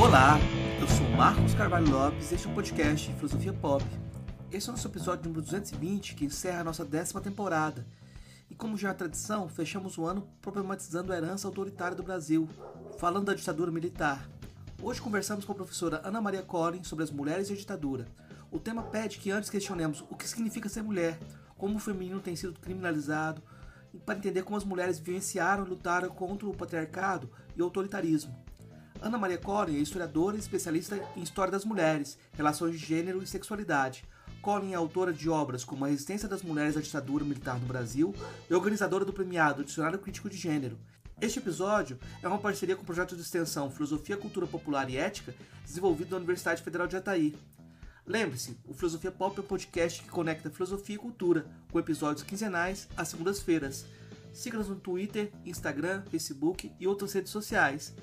Olá, eu sou Marcos Carvalho Lopes e este é um podcast Filosofia Pop. Esse é o nosso episódio número 220, que encerra a nossa 10ª temporada. E como já é tradição, fechamos o ano problematizando a herança autoritária do Brasil, falando da ditadura militar. Hoje conversamos com a professora Ana Maria Collin sobre as mulheres e a ditadura. O tema pede que antes questionemos o que significa ser mulher, como o feminino tem sido criminalizado, para entender como as mulheres vivenciaram e lutaram contra o patriarcado e o autoritarismo. Ana Maria Collin é historiadora e especialista em história das mulheres, relações de gênero e sexualidade. Collin é autora de obras como A Resistência das Mulheres à Ditadura Militar no Brasil e organizadora do premiado Dicionário Crítico de Gênero. Este episódio é uma parceria com o projeto de extensão Filosofia, Cultura Popular e Ética, desenvolvido na Universidade Federal de Jataí. Lembre-se, o Filosofia Pop é um podcast que conecta filosofia e cultura, com episódios quinzenais às segundas-feiras. Siga-nos no Twitter, Instagram, Facebook e outras redes sociais.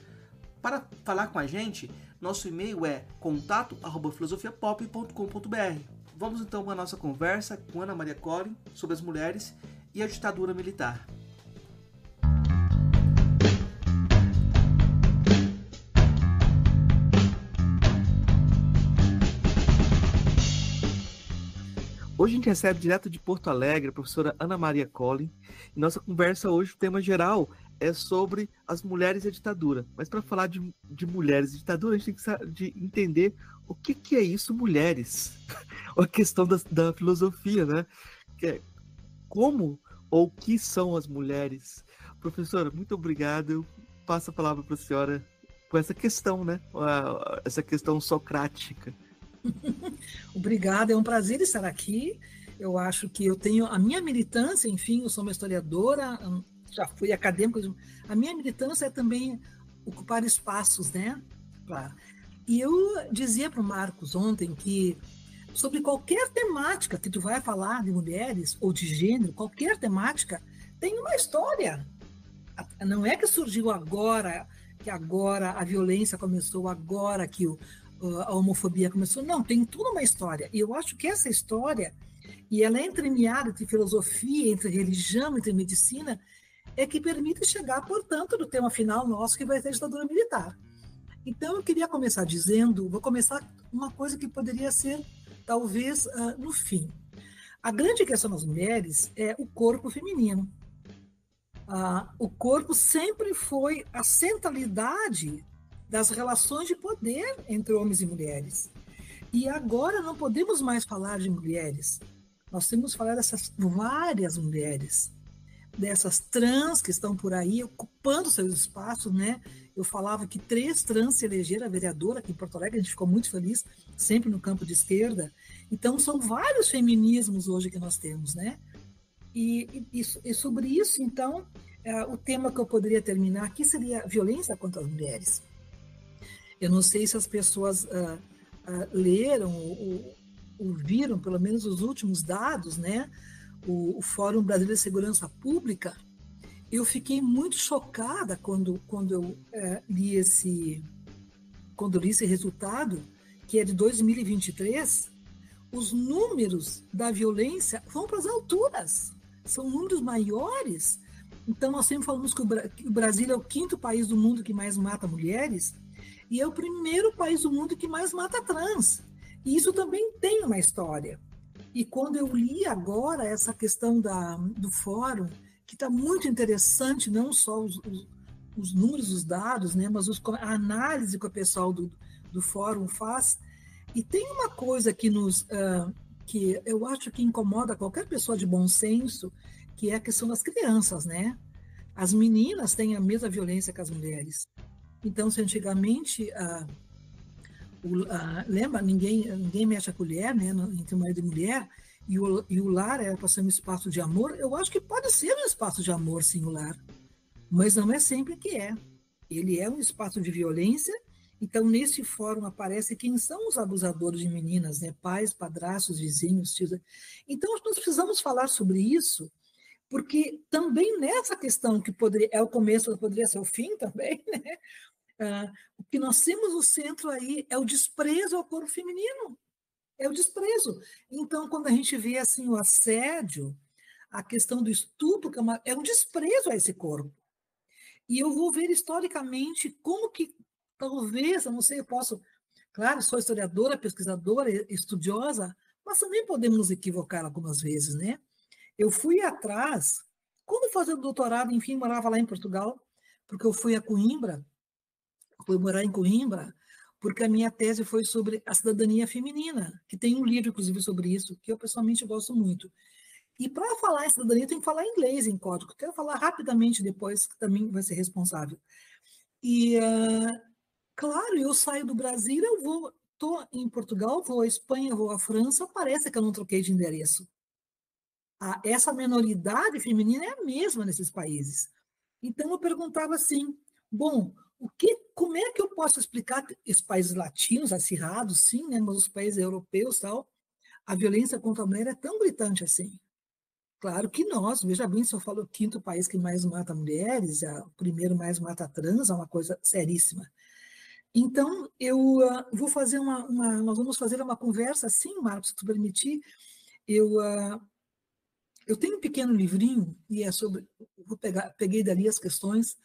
Para falar com a gente, nosso e-mail é contato@filosofiapop.com.br. Vamos então à nossa conversa com Ana Maria Collin sobre as mulheres e a ditadura militar. Hoje a gente recebe direto de Porto Alegre a professora Ana Maria Collin. E nossa conversa hoje, o tema geral, é sobre as mulheres e a ditadura. Mas para falar de mulheres e ditadura, a gente tem que entender o que é isso, mulheres. A questão da filosofia, né? Que é como ou o que são as mulheres. Professora, muito obrigado. Eu passo a palavra para a senhora com essa questão, né? Essa questão socrática. Obrigada, é um prazer estar aqui. Eu acho que eu tenho a minha militância, enfim, eu sou uma historiadora, já fui acadêmica. A minha militância é também ocupar espaços, né? E eu dizia para o Marcos ontem que sobre qualquer temática que tu vai falar de mulheres ou de gênero, qualquer temática tem uma história. Não é que surgiu agora, que agora a violência começou, agora que a homofobia começou. Não, tem toda uma história. E eu acho que essa história, e ela é entremeada entre filosofia, entre religião, entre medicina, é que permite chegar, portanto, no tema final nosso, que vai ser a ditadura militar. Então, eu queria começar dizendo, vou começar uma coisa que poderia ser, talvez, no fim. A grande questão das mulheres é o corpo feminino. O corpo sempre foi a centralidade das relações de poder entre homens e mulheres. E agora não podemos mais falar de mulheres. Nós temos que falar dessas várias mulheres, dessas trans que estão por aí ocupando seus espaços, né? Eu falava que 3 trans se elegeram a vereadora aqui em Porto Alegre, a gente ficou muito feliz, sempre no campo de esquerda. Então, são vários feminismos hoje que nós temos, né? E sobre isso, então, o tema que eu poderia terminar aqui seria a violência contra as mulheres. Eu não sei se as pessoas leram ou viram, pelo menos, os últimos dados, né? O Fórum Brasileiro de Segurança Pública. Eu fiquei muito chocada quando eu li esse resultado, que é de 2023. Os números da violência vão para as alturas, são números maiores. Então, nós sempre falamos que o Brasil é o 5º país do mundo que mais mata mulheres, e é o 1º país do mundo que mais mata trans. E isso também tem uma história. E quando eu li agora essa questão do fórum, que está muito interessante, não só os números, os dados, né, mas a análise que o pessoal do fórum faz. E tem uma coisa que que eu acho que incomoda qualquer pessoa de bom senso, que é a questão das crianças, né? As meninas têm a mesma violência que as mulheres. Então, se antigamente, lembra, ninguém mexe a colher, né, entre marido e mulher, e o lar era para ser um espaço de amor, eu acho que pode ser um espaço de amor, sim, o lar, mas não é sempre que é. Ele é um espaço de violência. Então, nesse fórum aparece quem são os abusadores de meninas, né? Pais, padrastos, vizinhos, tios. Então, nós precisamos falar sobre isso, porque também nessa questão, que é o começo, poderia ser o fim também, né? O que nós temos no centro aí é o desprezo ao corpo feminino, é o desprezo. Então, quando a gente vê assim, o assédio, a questão do estupro, é um desprezo a esse corpo. E eu vou ver historicamente como que talvez, eu não sei, eu posso, claro, sou historiadora, pesquisadora, estudiosa, mas também podemos nos equivocar algumas vezes, né? Eu fui atrás, quando fazendo doutorado, enfim, morava lá em Portugal, porque eu fui a Coimbra, fui morar em Coimbra, porque a minha tese foi sobre a cidadania feminina, que tem um livro, inclusive, sobre isso, que eu pessoalmente gosto muito. E para falar em cidadania, tem que falar inglês em código. Quero falar rapidamente depois, que também vai ser responsável. E, claro, eu saio do Brasil, eu vou, estou em Portugal, vou à Espanha, vou à França, parece que eu não troquei de endereço. Essa minoridade feminina é a mesma nesses países. Então eu perguntava assim, bom, como é que eu posso explicar esses países latinos, acirrados, sim, né, mas os países europeus, tal, a violência contra a mulher é tão gritante assim? Claro que nós, veja bem, se eu falo o quinto país que mais mata mulheres, o primeiro mais mata trans, é uma coisa seríssima. Então, eu vou fazer nós vamos fazer uma conversa assim, Marcos, se tu permitir. Eu tenho um pequeno livrinho, e é sobre, peguei dali as questões,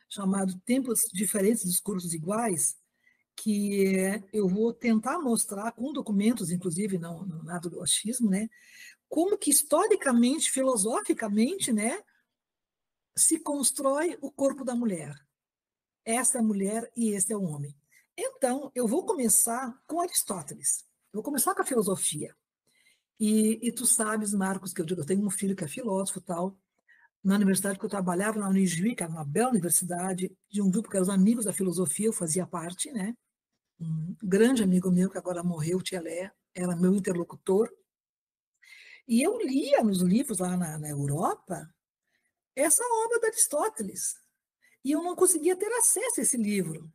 chamado Tempos Diferentes, Discursos Iguais, que eu vou tentar mostrar, com documentos, inclusive, não nada do achismo, né, como que historicamente, filosoficamente, né, se constrói o corpo da mulher. Essa é a mulher e esse é o homem. Então, eu vou começar com Aristóteles. Eu vou começar com a filosofia. E tu sabes, Marcos, que eu tenho um filho que é filósofo e tal. Na universidade que eu trabalhava, na Unijuí, que era uma bela universidade, de um grupo que eram os amigos da filosofia, eu fazia parte, né? Um grande amigo meu, que agora morreu, Tielé, era meu interlocutor. E eu lia nos livros lá na Europa essa obra de Aristóteles. E eu não conseguia ter acesso a esse livro.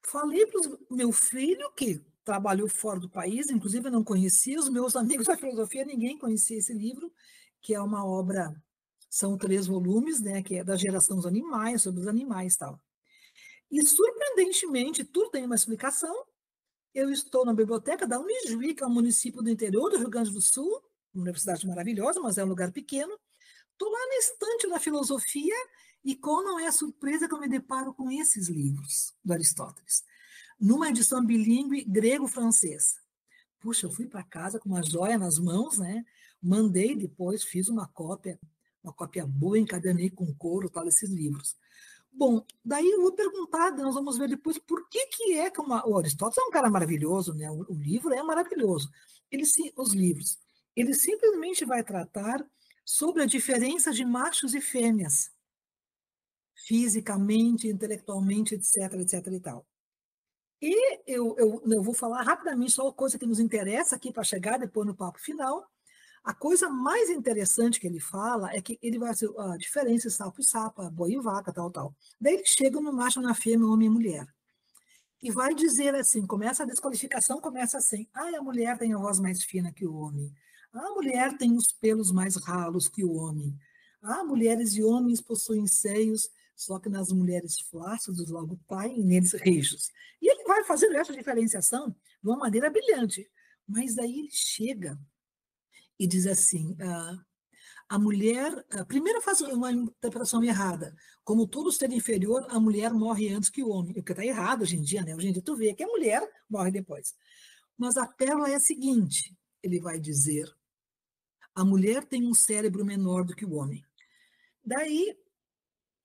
Falei para o meu filho, que trabalhou fora do país, inclusive eu não conhecia, os meus amigos da filosofia, ninguém conhecia esse livro, que é uma obra, são 3 volumes, né, que é da geração dos animais, sobre os animais e tal. E, surpreendentemente, tudo tem uma explicação. Eu estou na biblioteca da Unijuí, que é um município do interior do Rio Grande do Sul, uma universidade maravilhosa, mas é um lugar pequeno. Estou lá na estante da filosofia e qual não é a surpresa que eu me deparo com esses livros do Aristóteles, numa edição bilíngue grego-francês. Puxa, eu fui para casa com uma joia nas mãos, né? Mandei depois, fiz uma cópia boa, encadenei com couro, tal, esses livros. Bom, daí eu vou perguntar, nós vamos ver depois por que é que o Aristóteles é um cara maravilhoso, né? O livro é maravilhoso. Os livros, ele simplesmente vai tratar sobre a diferença de machos e fêmeas, fisicamente, intelectualmente, etc, etc e tal. E eu vou falar rapidamente só a coisa que nos interessa aqui para chegar depois no papo final. A coisa mais interessante que ele fala é que ele vai ser a diferença sapo e sapa, boi e vaca, tal, tal. Daí ele chega no macho, na fêmea, homem e mulher. E vai dizer assim, começa a desqualificação, começa assim, a mulher tem a voz mais fina que o homem. A mulher tem os pelos mais ralos que o homem. Mulheres e homens possuem seios, só que nas mulheres flácidos logo paem e neles rijos. E ele vai fazendo essa diferenciação de uma maneira brilhante. Mas daí ele chega e diz assim, a mulher, primeiro faz uma interpretação errada, como todo ser inferior, a mulher morre antes que o homem, o que está errado hoje em dia, né? Hoje em dia tu vê que a mulher morre depois. Mas a pérola é a seguinte, ele vai dizer, a mulher tem um cérebro menor do que o homem. Daí,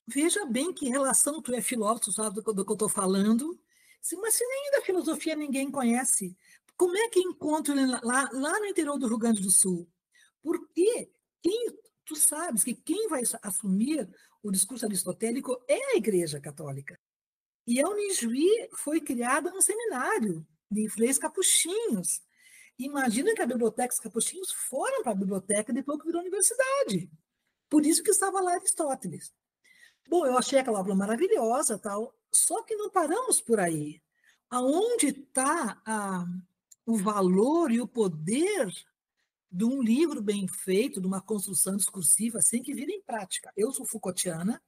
veja bem que relação, tu é filósofo, sabe do que eu estou falando, mas se nem da filosofia ninguém conhece, como é que encontro ele lá no interior do Rio Grande do Sul? Porque tu sabes que quem vai assumir o discurso aristotélico é a Igreja Católica. E a Unijuí foi criada um seminário de freios capuchinhos. Imagina que a biblioteca dos capuchinhos foram para a biblioteca depois que virou universidade. Por isso que estava lá Aristóteles. Bom, eu achei aquela obra maravilhosa, tal, só que não paramos por aí. Aonde está o valor e o poder de um livro bem feito, de uma construção discursiva, sem que vire em prática? Eu sou Foucaultiana,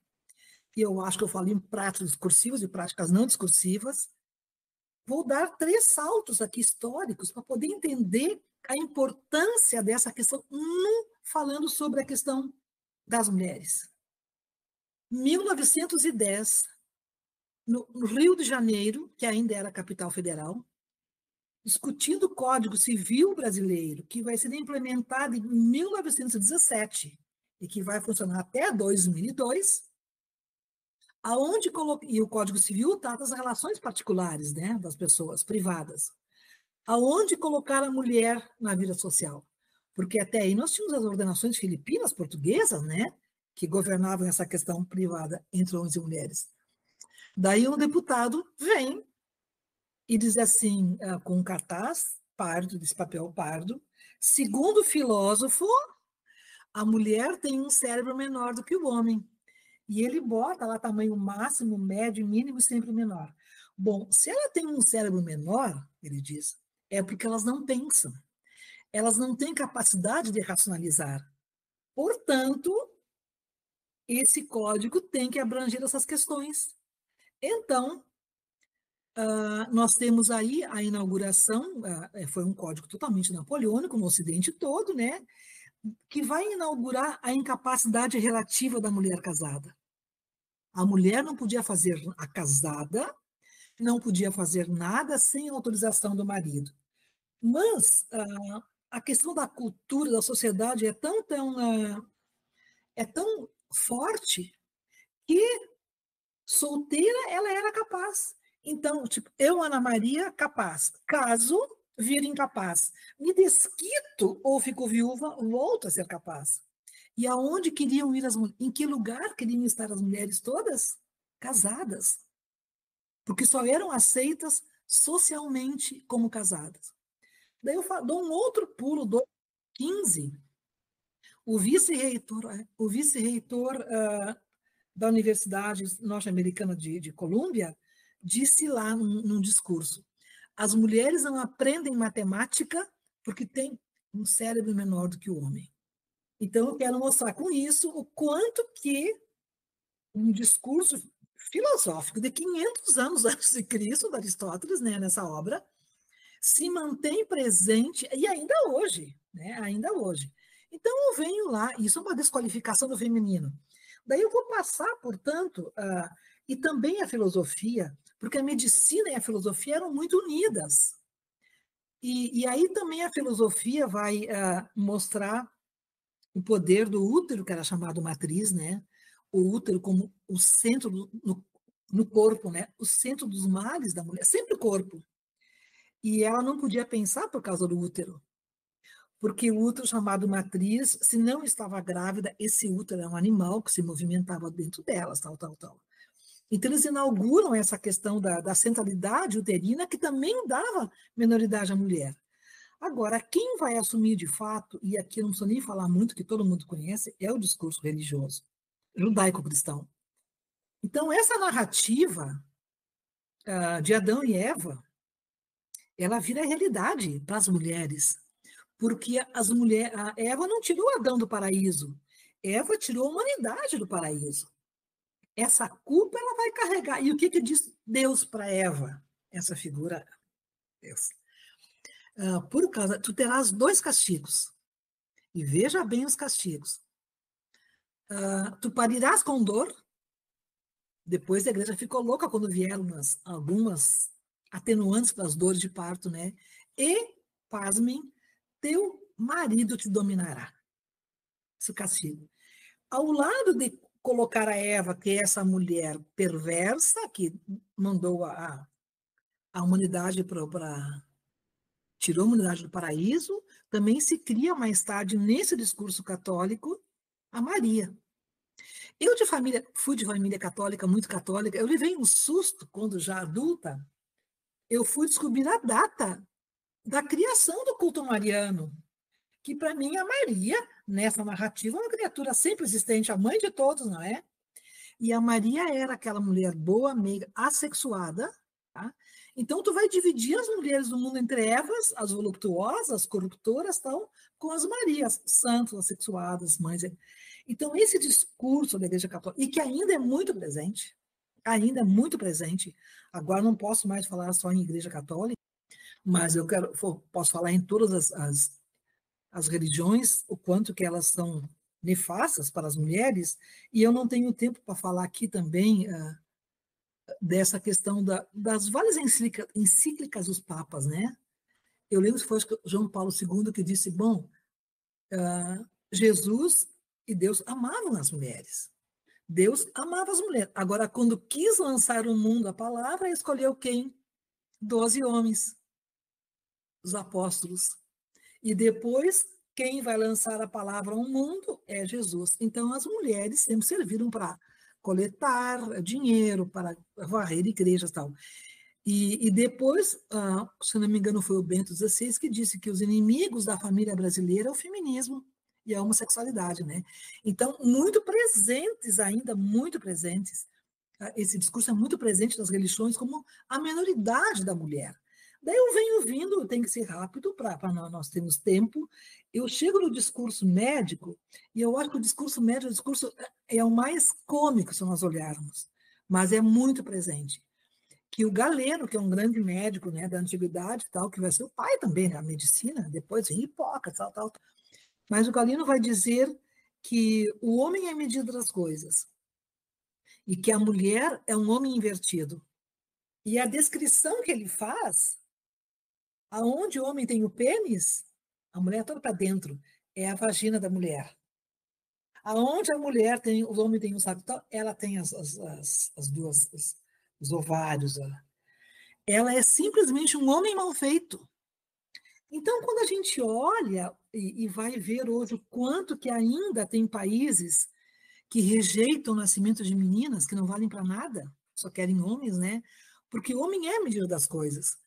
e eu acho que eu falo em práticas discursivas e práticas não discursivas. Vou dar 3 saltos aqui históricos para poder entender a importância dessa questão, falando sobre a questão das mulheres. 1910, no Rio de Janeiro, que ainda era a capital federal, discutindo o Código Civil brasileiro, que vai ser implementado em 1917 e que vai funcionar até 2002, e o Código Civil trata das relações particulares, né, das pessoas privadas, aonde colocar a mulher na vida social. Porque até aí nós tínhamos as ordenações filipinas, portuguesas, né, que governavam essa questão privada entre homens e mulheres. Daí um deputado vem e diz assim, com um cartaz pardo, desse papel pardo, segundo o filósofo, a mulher tem um cérebro menor do que o homem. E ele bota lá tamanho máximo, médio, mínimo e sempre menor. Bom, se ela tem um cérebro menor, ele diz, é porque elas não pensam. Elas não têm capacidade de racionalizar. Portanto, esse código tem que abranger essas questões. Então, nós temos aí a inauguração, foi um código totalmente napoleônico no Ocidente todo, né, que vai inaugurar a incapacidade relativa da mulher casada. A mulher não podia fazer, a casada não podia fazer nada sem autorização do marido. Mas a questão da cultura, da sociedade é tão forte que solteira ela era capaz. Então, tipo, eu, Ana Maria, capaz. Caso, vire incapaz. Me desquito ou fico viúva, volto a ser capaz. E aonde queriam ir as mulheres? Em que lugar queriam estar as mulheres todas? Casadas. Porque só eram aceitas socialmente como casadas. Daí eu dou um outro pulo, do 15. O vice-reitor da Universidade Norte-Americana de Colômbia disse lá num discurso: as mulheres não aprendem matemática porque têm um cérebro menor do que o homem. Então, eu quero mostrar com isso o quanto que um discurso filosófico de 500 anos antes de Cristo, de Aristóteles, né, nessa obra, se mantém presente, e ainda hoje, né, ainda hoje. Então, eu venho lá, isso é uma desqualificação do feminino. Daí eu vou passar, portanto, e também a filosofia, porque a medicina e a filosofia eram muito unidas. E aí também a filosofia vai mostrar o poder do útero, que era chamado matriz, né? O útero como o centro no corpo, né? O centro dos males da mulher, sempre o corpo. E ela não podia pensar por causa do útero, porque o útero chamado matriz, se não estava grávida, esse útero é um animal que se movimentava dentro delas, tal, tal, tal. Então, eles inauguram essa questão da centralidade uterina, que também dava menoridade à mulher. Agora, quem vai assumir de fato, e aqui eu não preciso nem falar muito, que todo mundo conhece, é o discurso religioso, judaico-cristão. Então, essa narrativa de Adão e Eva, ela vira realidade para as mulheres, porque a Eva não tirou Adão do paraíso, Eva tirou a humanidade do paraíso. Essa culpa ela vai carregar. E o que diz Deus para Eva? Essa figura, Deus. Por causa, tu terás 2 castigos. E veja bem os castigos. Tu parirás com dor. Depois a igreja ficou louca quando vieram algumas atenuantes para as dores de parto, né? E, pasmem, teu marido te dominará. Esse castigo. Ao lado de colocar a Eva, que é essa mulher perversa, que mandou a humanidade tirou a humanidade do paraíso, também se cria mais tarde, nesse discurso católico, a Maria. Eu fui de família católica, muito católica, eu levei um susto quando já adulta, eu fui descobrir a data da criação do culto mariano, que para mim a Maria, nessa narrativa, é uma criatura sempre existente, a mãe de todos, não é? E a Maria era aquela mulher boa, meiga, assexuada, tá? Então, tu vai dividir as mulheres do mundo entre Evas, as voluptuosas, as corruptoras, tal, com as Marias, santas, assexuadas, mães. Então, esse discurso da Igreja Católica, e que ainda é muito presente, agora não posso mais falar só em Igreja Católica, mas posso falar em todas as religiões, o quanto que elas são nefastas para as mulheres, e eu não tenho tempo para falar aqui também dessa questão das várias encíclicas dos papas, né? Eu lembro que foi João Paulo II que disse, bom, Jesus e Deus amavam as mulheres. Deus amava as mulheres. Agora, quando quis lançar o mundo a palavra, escolheu quem? 12 homens, os apóstolos. E depois, quem vai lançar a palavra ao mundo é Jesus. Então, as mulheres sempre serviram para coletar dinheiro, para varrer igrejas e tal. E depois, se não me engano, foi o Bento XVI que disse que os inimigos da família brasileira é o feminismo e a homossexualidade, né? Então, muito presentes ainda, muito presentes. Esse discurso é muito presente nas religiões como a menoridade da mulher. Daí eu venho vindo, tem que ser rápido para nós termos tempo. Eu chego no discurso médico e eu acho que o discurso médico é o mais cômico, se nós olharmos, mas é muito presente. Que o Galeno, que é um grande médico, né, da antiguidade, tal, que vai ser o pai também da medicina, depois vem Hipócrates, tal. Mas o Galeno vai dizer que o homem é a medida das coisas e que a mulher é um homem invertido. E a descrição que ele faz, aonde o homem tem o pênis, a mulher toda para dentro, é a vagina da mulher. Aonde a mulher tem, o homem tem o saco, ela tem as duas, os ovários. Ela é simplesmente um homem mal feito. Então, quando a gente olha e vai ver hoje o quanto que ainda tem países que rejeitam o nascimento de meninas, que não valem para nada, só querem homens, né? Porque o homem é a medida das coisas.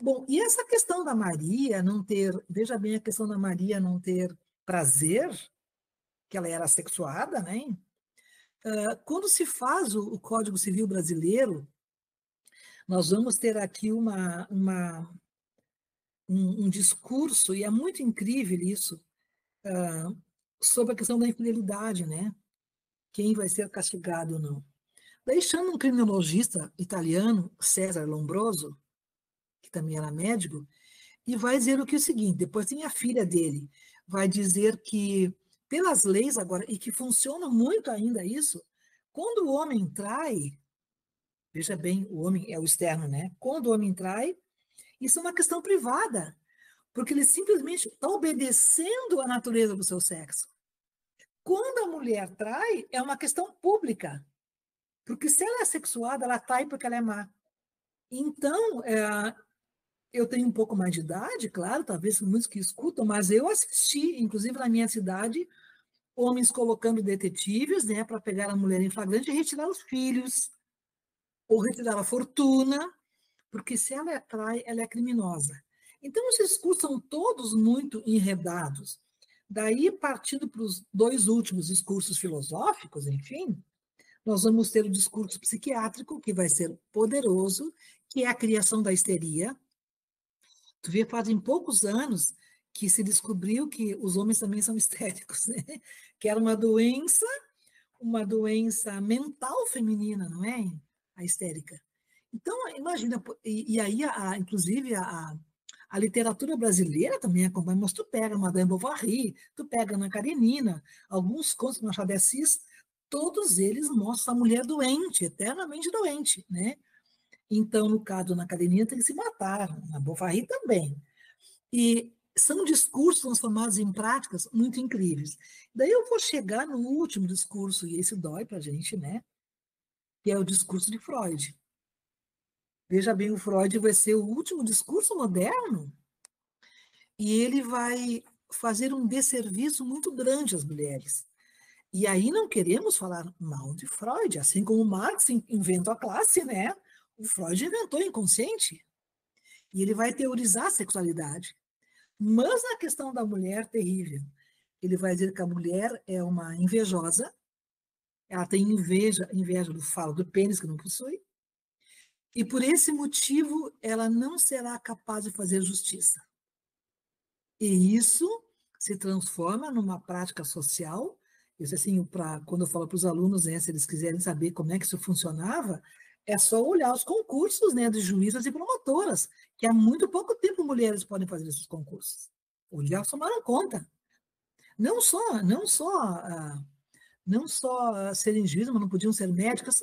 Bom, e essa questão da Maria não ter, veja bem a questão da Maria não ter prazer, que ela era sexuada, né? Quando se faz o Código Civil brasileiro, nós vamos ter aqui um discurso, e é muito incrível isso, sobre a questão da infidelidade, né? Quem vai ser castigado ou não. Daí chama um criminologista italiano, César Lombroso, que também era médico, e vai dizer o que é o seguinte, depois tem a filha dele, vai dizer que, pelas leis agora, e que funciona muito ainda isso, quando o homem trai, veja bem, o homem é o externo, né? Quando o homem trai, isso é uma questão privada, porque ele simplesmente está obedecendo à natureza do seu sexo. Quando a mulher trai, é uma questão pública, porque se ela é sexuada, ela trai porque ela é má. Então, eu tenho um pouco mais de idade, claro, talvez muitos que escutam, mas eu assisti, inclusive na minha cidade, homens colocando detetives, né, para pegar a mulher em flagrante e retirar os filhos, ou retirar a fortuna, porque se ela trai, ela é criminosa. Então, os discursos são todos muito enredados. Daí, partindo para os dois últimos discursos filosóficos, enfim, nós vamos ter o discurso psiquiátrico, que vai ser poderoso, que é a criação da histeria. Tu vê, fazem poucos anos que se descobriu que os homens também são histéricos, né? Que era uma doença mental feminina, não é? A histérica. Então, imagina, e aí, inclusive, a literatura brasileira também acompanha, mas tu pega Madame Bovary, tu pega Ana Karenina, alguns contos do Machado de Assis, todos eles mostram a mulher doente, eternamente doente, né? Então, no caso da Ana Karenina, tem que se matar, na Bovary também. E são discursos transformados em práticas muito incríveis. Daí eu vou chegar no último discurso, e esse dói para a gente, né? Que é o discurso de Freud. Veja bem, o Freud vai ser o último discurso moderno e ele vai fazer um desserviço muito grande às mulheres. E aí não queremos falar mal de Freud, assim como Marx inventou a classe, né? O Freud inventou o inconsciente e ele vai teorizar a sexualidade. Mas na questão da mulher, terrível. Ele vai dizer que a mulher é uma invejosa, ela tem inveja do falo, do pênis que não possui, e por esse motivo ela não será capaz de fazer justiça. E isso se transforma numa prática social. Isso assim, quando eu falo para os alunos, né, se eles quiserem saber como é que isso funcionava, é só olhar os concursos, né, de juízas e promotoras, que há muito pouco tempo mulheres podem fazer esses concursos. Hoje elas tomaram conta. Não só serem juízes, mas não podiam ser médicas,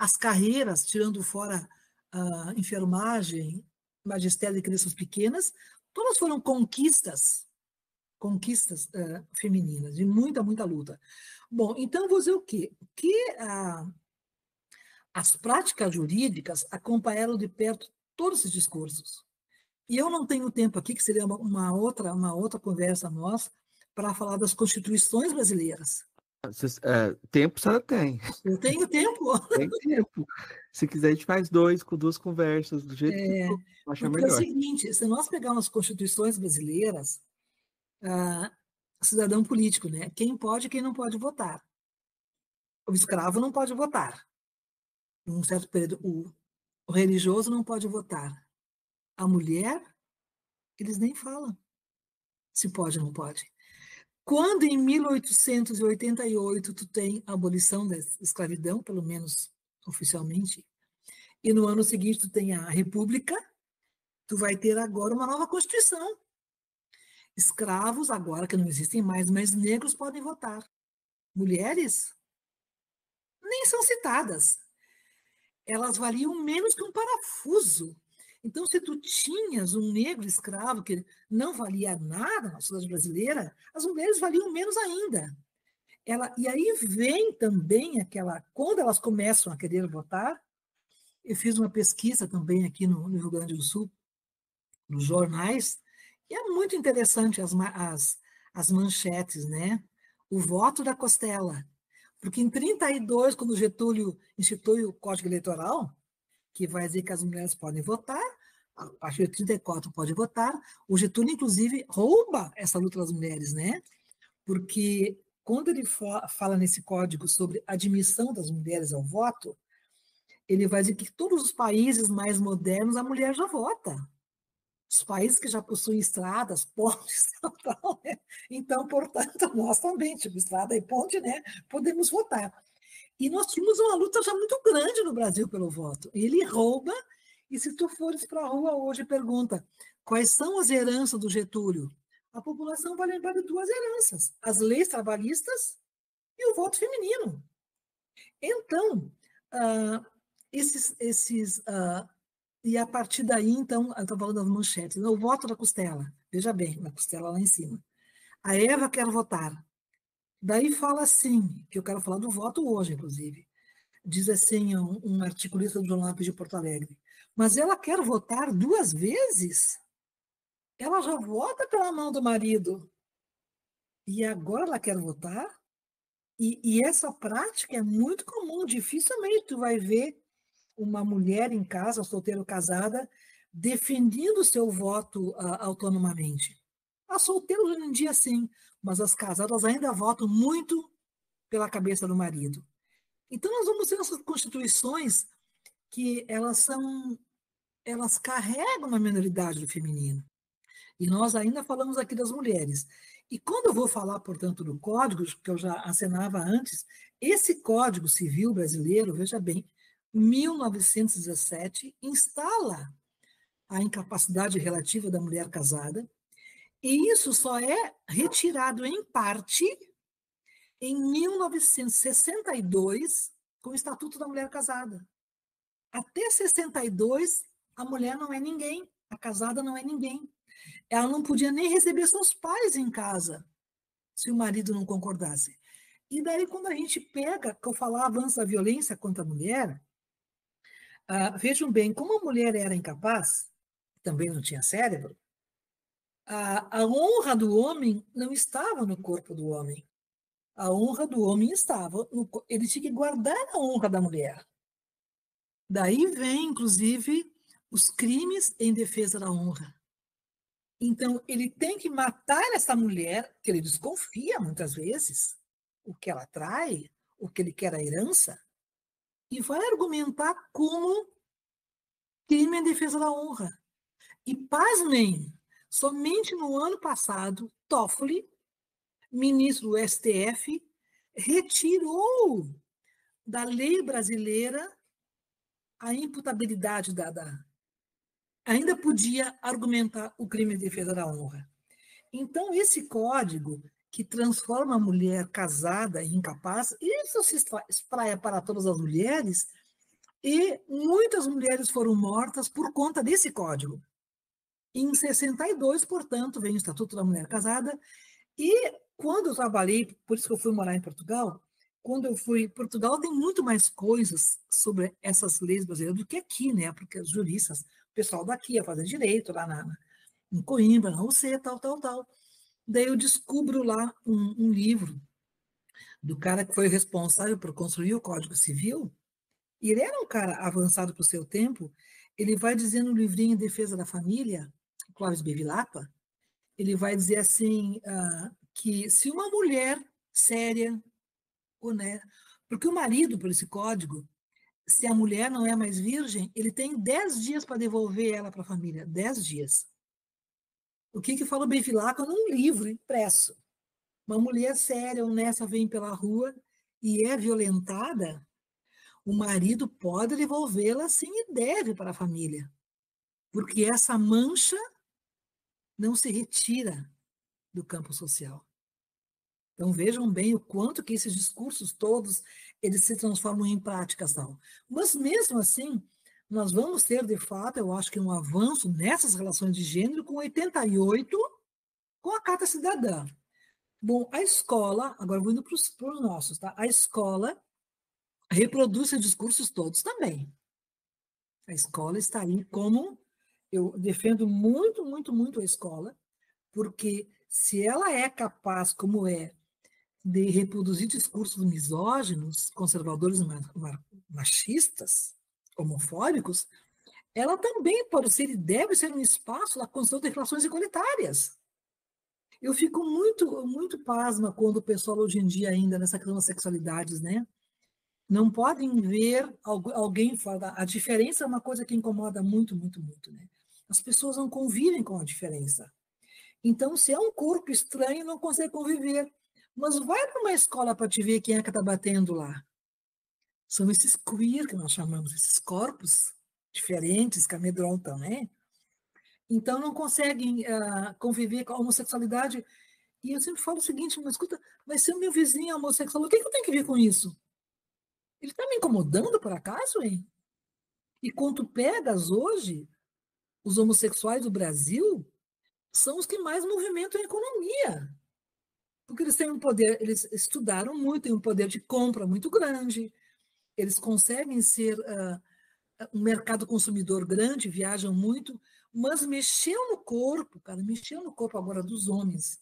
as carreiras, tirando fora a enfermagem, magistério de crianças pequenas, todas foram conquistas femininas, de muita, muita luta. Bom, então, vou dizer o quê? Que as práticas jurídicas acompanharam de perto todos esses discursos. E eu não tenho tempo aqui, que seria uma outra conversa nossa, para falar das constituições brasileiras. Tempo a senhora tem. Eu tenho tempo. Tem tempo. Se quiser, a gente faz com duas conversas, do jeito que eu achar Porque é o melhor. seguinte, se nós pegarmos as constituições brasileiras, cidadão político, né? Quem pode e quem não pode votar. O escravo não pode votar. Em um certo período, o religioso não pode votar. A mulher, eles nem falam se pode ou não pode. Quando em 1888 tu tem a abolição da escravidão, pelo menos oficialmente, e no ano seguinte tu tem a república, tu vai ter agora uma nova constituição. Escravos, agora que não existem mais, mas negros podem votar. Mulheres nem são citadas. Elas valiam menos que um parafuso. Então, se tu tinhas um negro escravo que não valia nada na sociedade brasileira, as mulheres valiam menos ainda. E aí vem também quando elas começam a querer votar, eu fiz uma pesquisa também aqui no Rio Grande do Sul, nos jornais, e é muito interessante as manchetes, né? O voto da Costela. Porque em 32, quando Getúlio institui o Código Eleitoral, que vai dizer que as mulheres podem votar, a partir de 34 pode votar, o Getúlio, inclusive, rouba essa luta das mulheres, né? Porque quando ele fala nesse código sobre a admissão das mulheres ao voto, ele vai dizer que todos os países mais modernos a mulher já vota. Os países que já possuem estradas, pontes, tal, né? Então, portanto, nós também, tipo, estrada e ponte, né? Podemos votar. E nós tínhamos uma luta já muito grande no Brasil pelo voto. Ele rouba, e se tu fores para a rua hoje e pergunta quais são as heranças do Getúlio, a população vai lembrar de duas heranças: as leis trabalhistas e o voto feminino. Então, e a partir daí, então, eu estou falando das manchetes, o voto da Costela, veja bem, na Costela lá em cima. A Eva quer votar. Daí fala assim, que eu quero falar do voto hoje, inclusive. Diz assim um articulista do Jornal de Porto Alegre. Mas ela quer votar 2 vezes? Ela já vota pela mão do marido. E agora ela quer votar? E essa prática é muito comum. Dificilmente tu vai ver uma mulher em casa, solteira ou casada, defendendo o seu voto autonomamente. As solteiras hoje em dia sim, mas as casadas ainda votam muito pela cabeça do marido. Então nós vamos ter essas constituições que elas carregam uma minoridade do feminino. E nós ainda falamos aqui das mulheres. E quando eu vou falar, portanto, do código, que eu já acenava antes, esse Código Civil brasileiro, veja bem, 1917, instala a incapacidade relativa da mulher casada, e isso só é retirado em parte em 1962, com o Estatuto da Mulher Casada. Até 62, a mulher não é ninguém, a casada não é ninguém. Ela não podia nem receber seus pais em casa, se o marido não concordasse. E daí, quando a gente pega, que eu falava antes da violência contra a mulher, vejam bem, como a mulher era incapaz, também não tinha cérebro, a honra do homem não estava no corpo do homem. A honra do homem estava, ele tinha que guardar a honra da mulher. Daí vem, inclusive, os crimes em defesa da honra. Então, ele tem que matar essa mulher, que ele desconfia muitas vezes, o que ela trai, o que ele quer a herança, e vai argumentar como crime em defesa da honra. E, pasmem, somente no ano passado, Toffoli, ministro do STF, retirou da lei brasileira a imputabilidade ainda podia argumentar o crime de defesa da honra. Então, esse código que transforma a mulher casada em incapaz, isso se espraia para todas as mulheres, E muitas mulheres foram mortas por conta desse código. Em 62, portanto, vem o Estatuto da Mulher Casada. E quando eu trabalhei, por isso que eu fui morar em Portugal, quando eu fui, Portugal tem muito mais coisas sobre essas leis brasileiras do que aqui, né? Porque os juristas, o pessoal daqui ia fazer direito lá em Coimbra, na UC, tal, tal, tal. Daí eu descubro lá um livro do cara que foi responsável por construir o Código Civil, e ele era um cara avançado para o seu tempo. Ele vai dizer no livrinho em Defesa da Família, Clóvis Bevilacqua, ele vai dizer assim, que se uma mulher séria, honesta, porque o marido, por esse código, se a mulher não é mais virgem, ele tem 10 dias para devolver ela para a família, 10 dias. O que falou Bevilacqua num livro impresso? Uma mulher séria, honesta, vem pela rua e é violentada, o marido pode devolvê-la sim e deve para a família, porque essa mancha não se retira do campo social. Então vejam bem o quanto que esses discursos todos eles se transformam em práticas tal. Mas mesmo assim, nós vamos ter de fato, eu acho que um avanço nessas relações de gênero com 88, com a Carta Cidadã. Bom, a escola, agora vou indo para os nossos, tá? A escola reproduz esses discursos todos também. A escola está aí como eu defendo muito, muito, muito a escola, porque se ela é capaz, como é, de reproduzir discursos misóginos, conservadores, machistas, homofóbicos, ela também pode ser e deve ser um espaço da construção de relações igualitárias. Eu fico muito, muito pasma quando o pessoal hoje em dia ainda nessa questão das sexualidades, né? Não podem ver alguém falar. A diferença é uma coisa que incomoda muito, muito, muito, né? As pessoas não convivem com a diferença. Então, se é um corpo estranho, não consegue conviver. Mas vai para uma escola para te ver quem é que está batendo lá. São esses queer que nós chamamos, esses corpos diferentes que amedrontam, né? Então, não conseguem conviver com a homossexualidade. E eu sempre falo o seguinte, mas escuta, vai ser o meu vizinho homossexual, o que eu tenho que ver com isso? Ele está me incomodando, por acaso, hein? E quando pegas hoje, os homossexuais do Brasil são os que mais movimentam a economia. Porque eles têm um poder, eles estudaram muito, têm um poder de compra muito grande, eles conseguem ser um mercado consumidor grande, viajam muito, mas mexeu no corpo, cara, mexeu no corpo agora dos homens.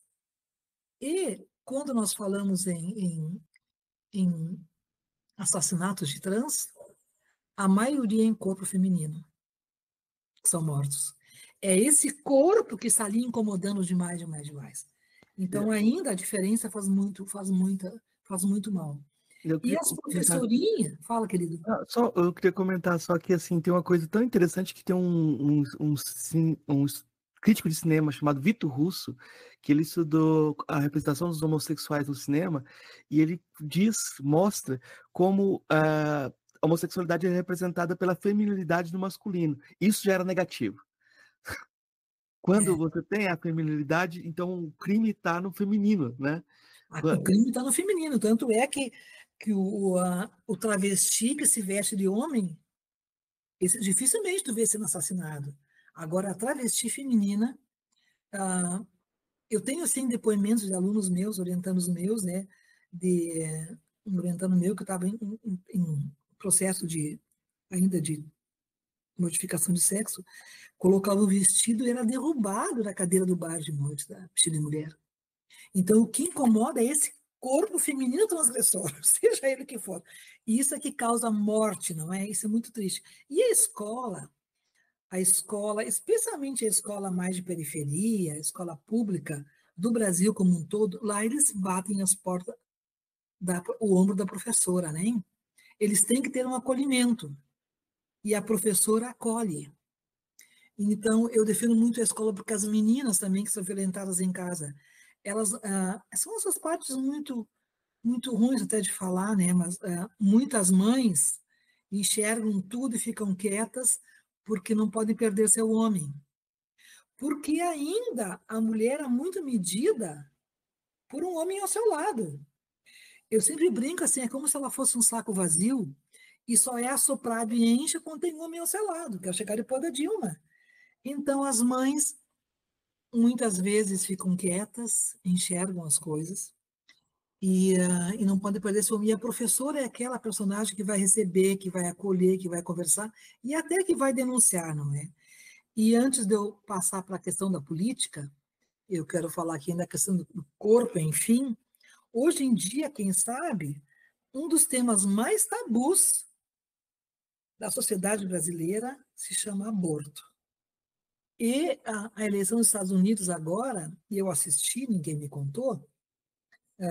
E quando nós falamos em assassinatos de trans, a maioria é em corpo feminino, que são mortos. É esse corpo que está ali incomodando demais, demais, demais. Então, ainda a diferença faz muito mal. Eu E queria as comentar. professorinhas, fala, querido. Eu queria comentar só que assim tem uma coisa tão interessante que tem um crítico de cinema chamado Vitor Russo, que ele estudou a representação dos homossexuais no cinema, e ele mostra como a homossexualidade é representada pela feminilidade do masculino. Isso já era negativo. Quando É, você tem a feminilidade, então o crime está no feminino, né? o crime está no feminino, tanto é que o travesti que se veste de homem, esse, dificilmente tu vê sendo assassinado. Agora, a travesti feminina, ah, eu tenho, assim, depoimentos de alunos meus, orientandos meus, né, um orientando meu que estava em processo ainda de modificação de sexo, colocava o vestido e era derrubado da cadeira do bar de noite, da vestido de mulher. Então, o que incomoda é esse corpo feminino transgressor, seja ele que for. E isso é que causa morte, não é? Isso é muito triste. E a escola, especialmente a escola mais de periferia, a escola pública do Brasil como um todo, lá eles batem as portas, o ombro da professora, né? Eles têm que ter um acolhimento. E a professora acolhe. Então, eu defendo muito a escola porque as meninas também que são violentadas em casa, elas são essas partes muito muito ruins até de falar, né? Mas muitas mães enxergam tudo e ficam quietas porque não podem perder seu homem. Porque ainda a mulher é muito medida por um homem ao seu lado. Eu sempre brinco assim, é como se ela fosse um saco vazio e só é assoprado e enche quando tem homem ao seu lado, que é chegar depois da Dilma. Então, as mães muitas vezes ficam quietas, enxergam as coisas, e não podem perder esse homem. E a professora é aquela personagem que vai receber, que vai acolher, que vai conversar, e até que vai denunciar, não é? E antes de eu passar para a questão da política, eu quero falar aqui da questão do corpo, enfim. Hoje em dia, quem sabe, um dos temas mais tabus da sociedade brasileira se chama aborto. E a eleição dos Estados Unidos agora, e eu assisti, ninguém me contou, é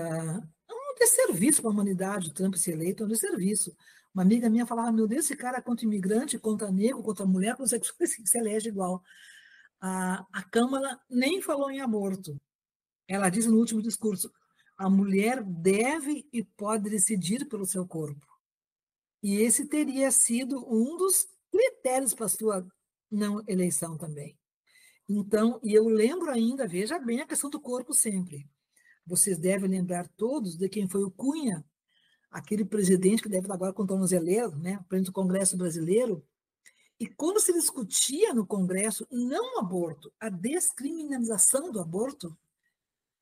um desserviço para a humanidade, o Trump ser eleito é um desserviço. Uma amiga minha falava, meu Deus, esse cara é contra imigrante, contra negro, contra mulher, contra sexual, se elege igual. A Câmara nem falou em aborto. Ela disse no último discurso, a mulher deve e pode decidir pelo seu corpo. E esse teria sido um dos critérios para a sua não eleição também. Então, e eu lembro ainda, veja bem a questão do corpo sempre. Vocês devem lembrar todos de quem foi o Cunha, aquele presidente que deve estar agora com tornozeleiro, né, presidente do Congresso Brasileiro. E quando se discutia no Congresso não o aborto, a descriminalização do aborto,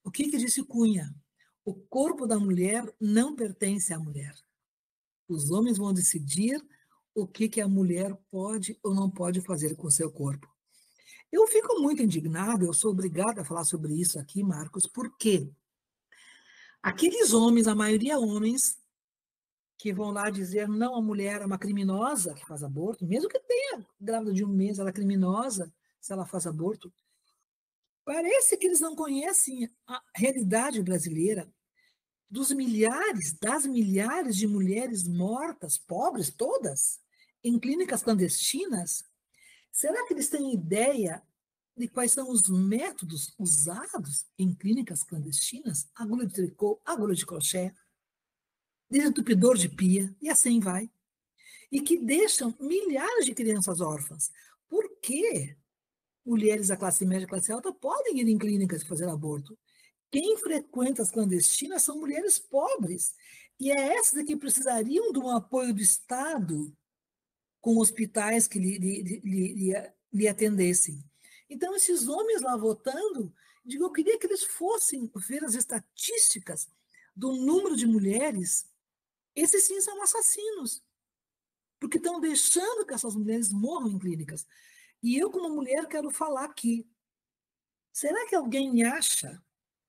o que disse Cunha? O corpo da mulher não pertence à mulher. Os homens vão decidir o que a mulher pode ou não pode fazer com o seu corpo. Eu fico muito indignada, eu sou obrigada a falar sobre isso aqui, Marcos, porque aqueles homens, a maioria homens, que vão lá dizer não, a mulher é uma criminosa que faz aborto, mesmo que tenha grávida de 1 mês, ela é criminosa se ela faz aborto, parece que eles não conhecem a realidade brasileira dos milhares, das milhares de mulheres mortas, pobres todas, em clínicas clandestinas. Será que eles têm ideia de quais são os métodos usados em clínicas clandestinas? Agulha de tricô, agulha de crochê, desentupidor de pia, e assim vai. E que deixam milhares de crianças órfãs. Por que mulheres da classe média e classe alta podem ir em clínicas fazer aborto? Quem frequenta as clandestinas são mulheres pobres. E é essas que precisariam de um apoio do Estado com hospitais que lhe atendessem. Então, esses homens lá votando, eu queria que eles fossem ver as estatísticas do número de mulheres. Esses sim são assassinos, porque estão deixando que essas mulheres morram em clínicas. E eu, como mulher, quero falar aqui. Será que alguém acha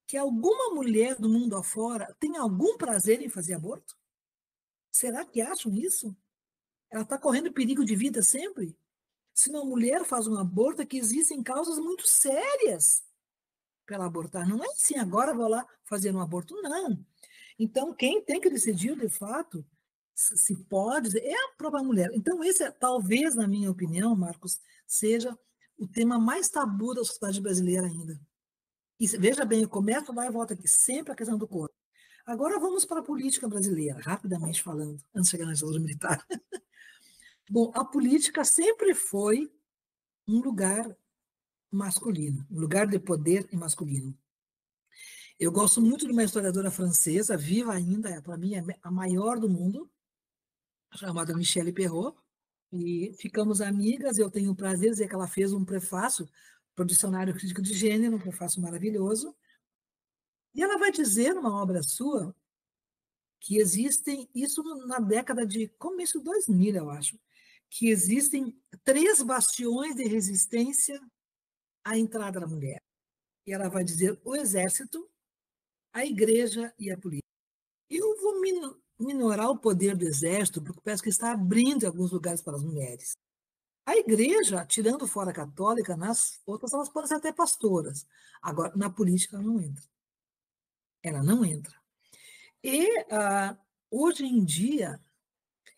que alguma mulher do mundo afora tem algum prazer em fazer aborto? Será que acham isso? Ela está correndo perigo de vida sempre? Se uma mulher faz um aborto, é que existem causas muito sérias para ela abortar. Não é assim, agora vou lá fazer um aborto, não. Então, quem tem que decidir, de fato, se pode, é a própria mulher. Então, esse, talvez, na minha opinião, Marcos, seja o tema mais tabu da sociedade brasileira ainda. E veja bem, eu começo lá e volto aqui, sempre a questão do corpo. Agora vamos para a política brasileira, rapidamente falando, antes de chegar na ditadura militar. Bom, a política sempre foi um lugar masculino, um lugar de poder e masculino. Eu gosto muito de uma historiadora francesa, viva ainda, para mim é a maior do mundo, chamada Michelle Perrault, e ficamos amigas. Eu tenho o prazer de dizer que ela fez um prefácio para o Dicionário Crítico de Gênero, um prefácio maravilhoso, e ela vai dizer numa obra sua que existem, isso na década de começo de 2000, eu acho, que existem 3 bastiões de resistência à entrada da mulher. E ela vai dizer o exército, a igreja e a política. Eu vou minorar o poder do exército, porque parece que está abrindo alguns lugares para as mulheres. A igreja, tirando fora a católica, nas outras elas podem ser até pastoras. Agora, na política, ela não entra. Ela não entra. E, hoje em dia,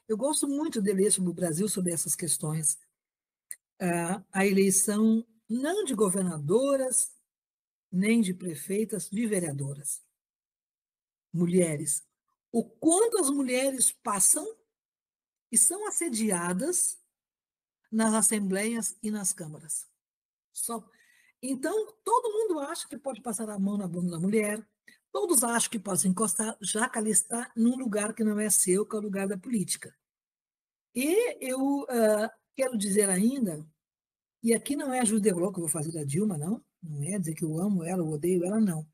eu gosto muito de ler sobre o Brasil, sobre essas questões. A eleição não de governadoras, nem de prefeitas, de vereadoras. Mulheres. O quanto as mulheres passam e são assediadas nas assembleias e nas câmaras. Então, todo mundo acha que pode passar a mão na bunda da mulher, todos acham que pode se encostar, já que ela está num lugar que não é seu, que é o lugar da política. E eu quero dizer ainda, e aqui não é a judeológica que eu vou fazer da Dilma, não. Não é dizer que eu amo ela, eu odeio ela, não.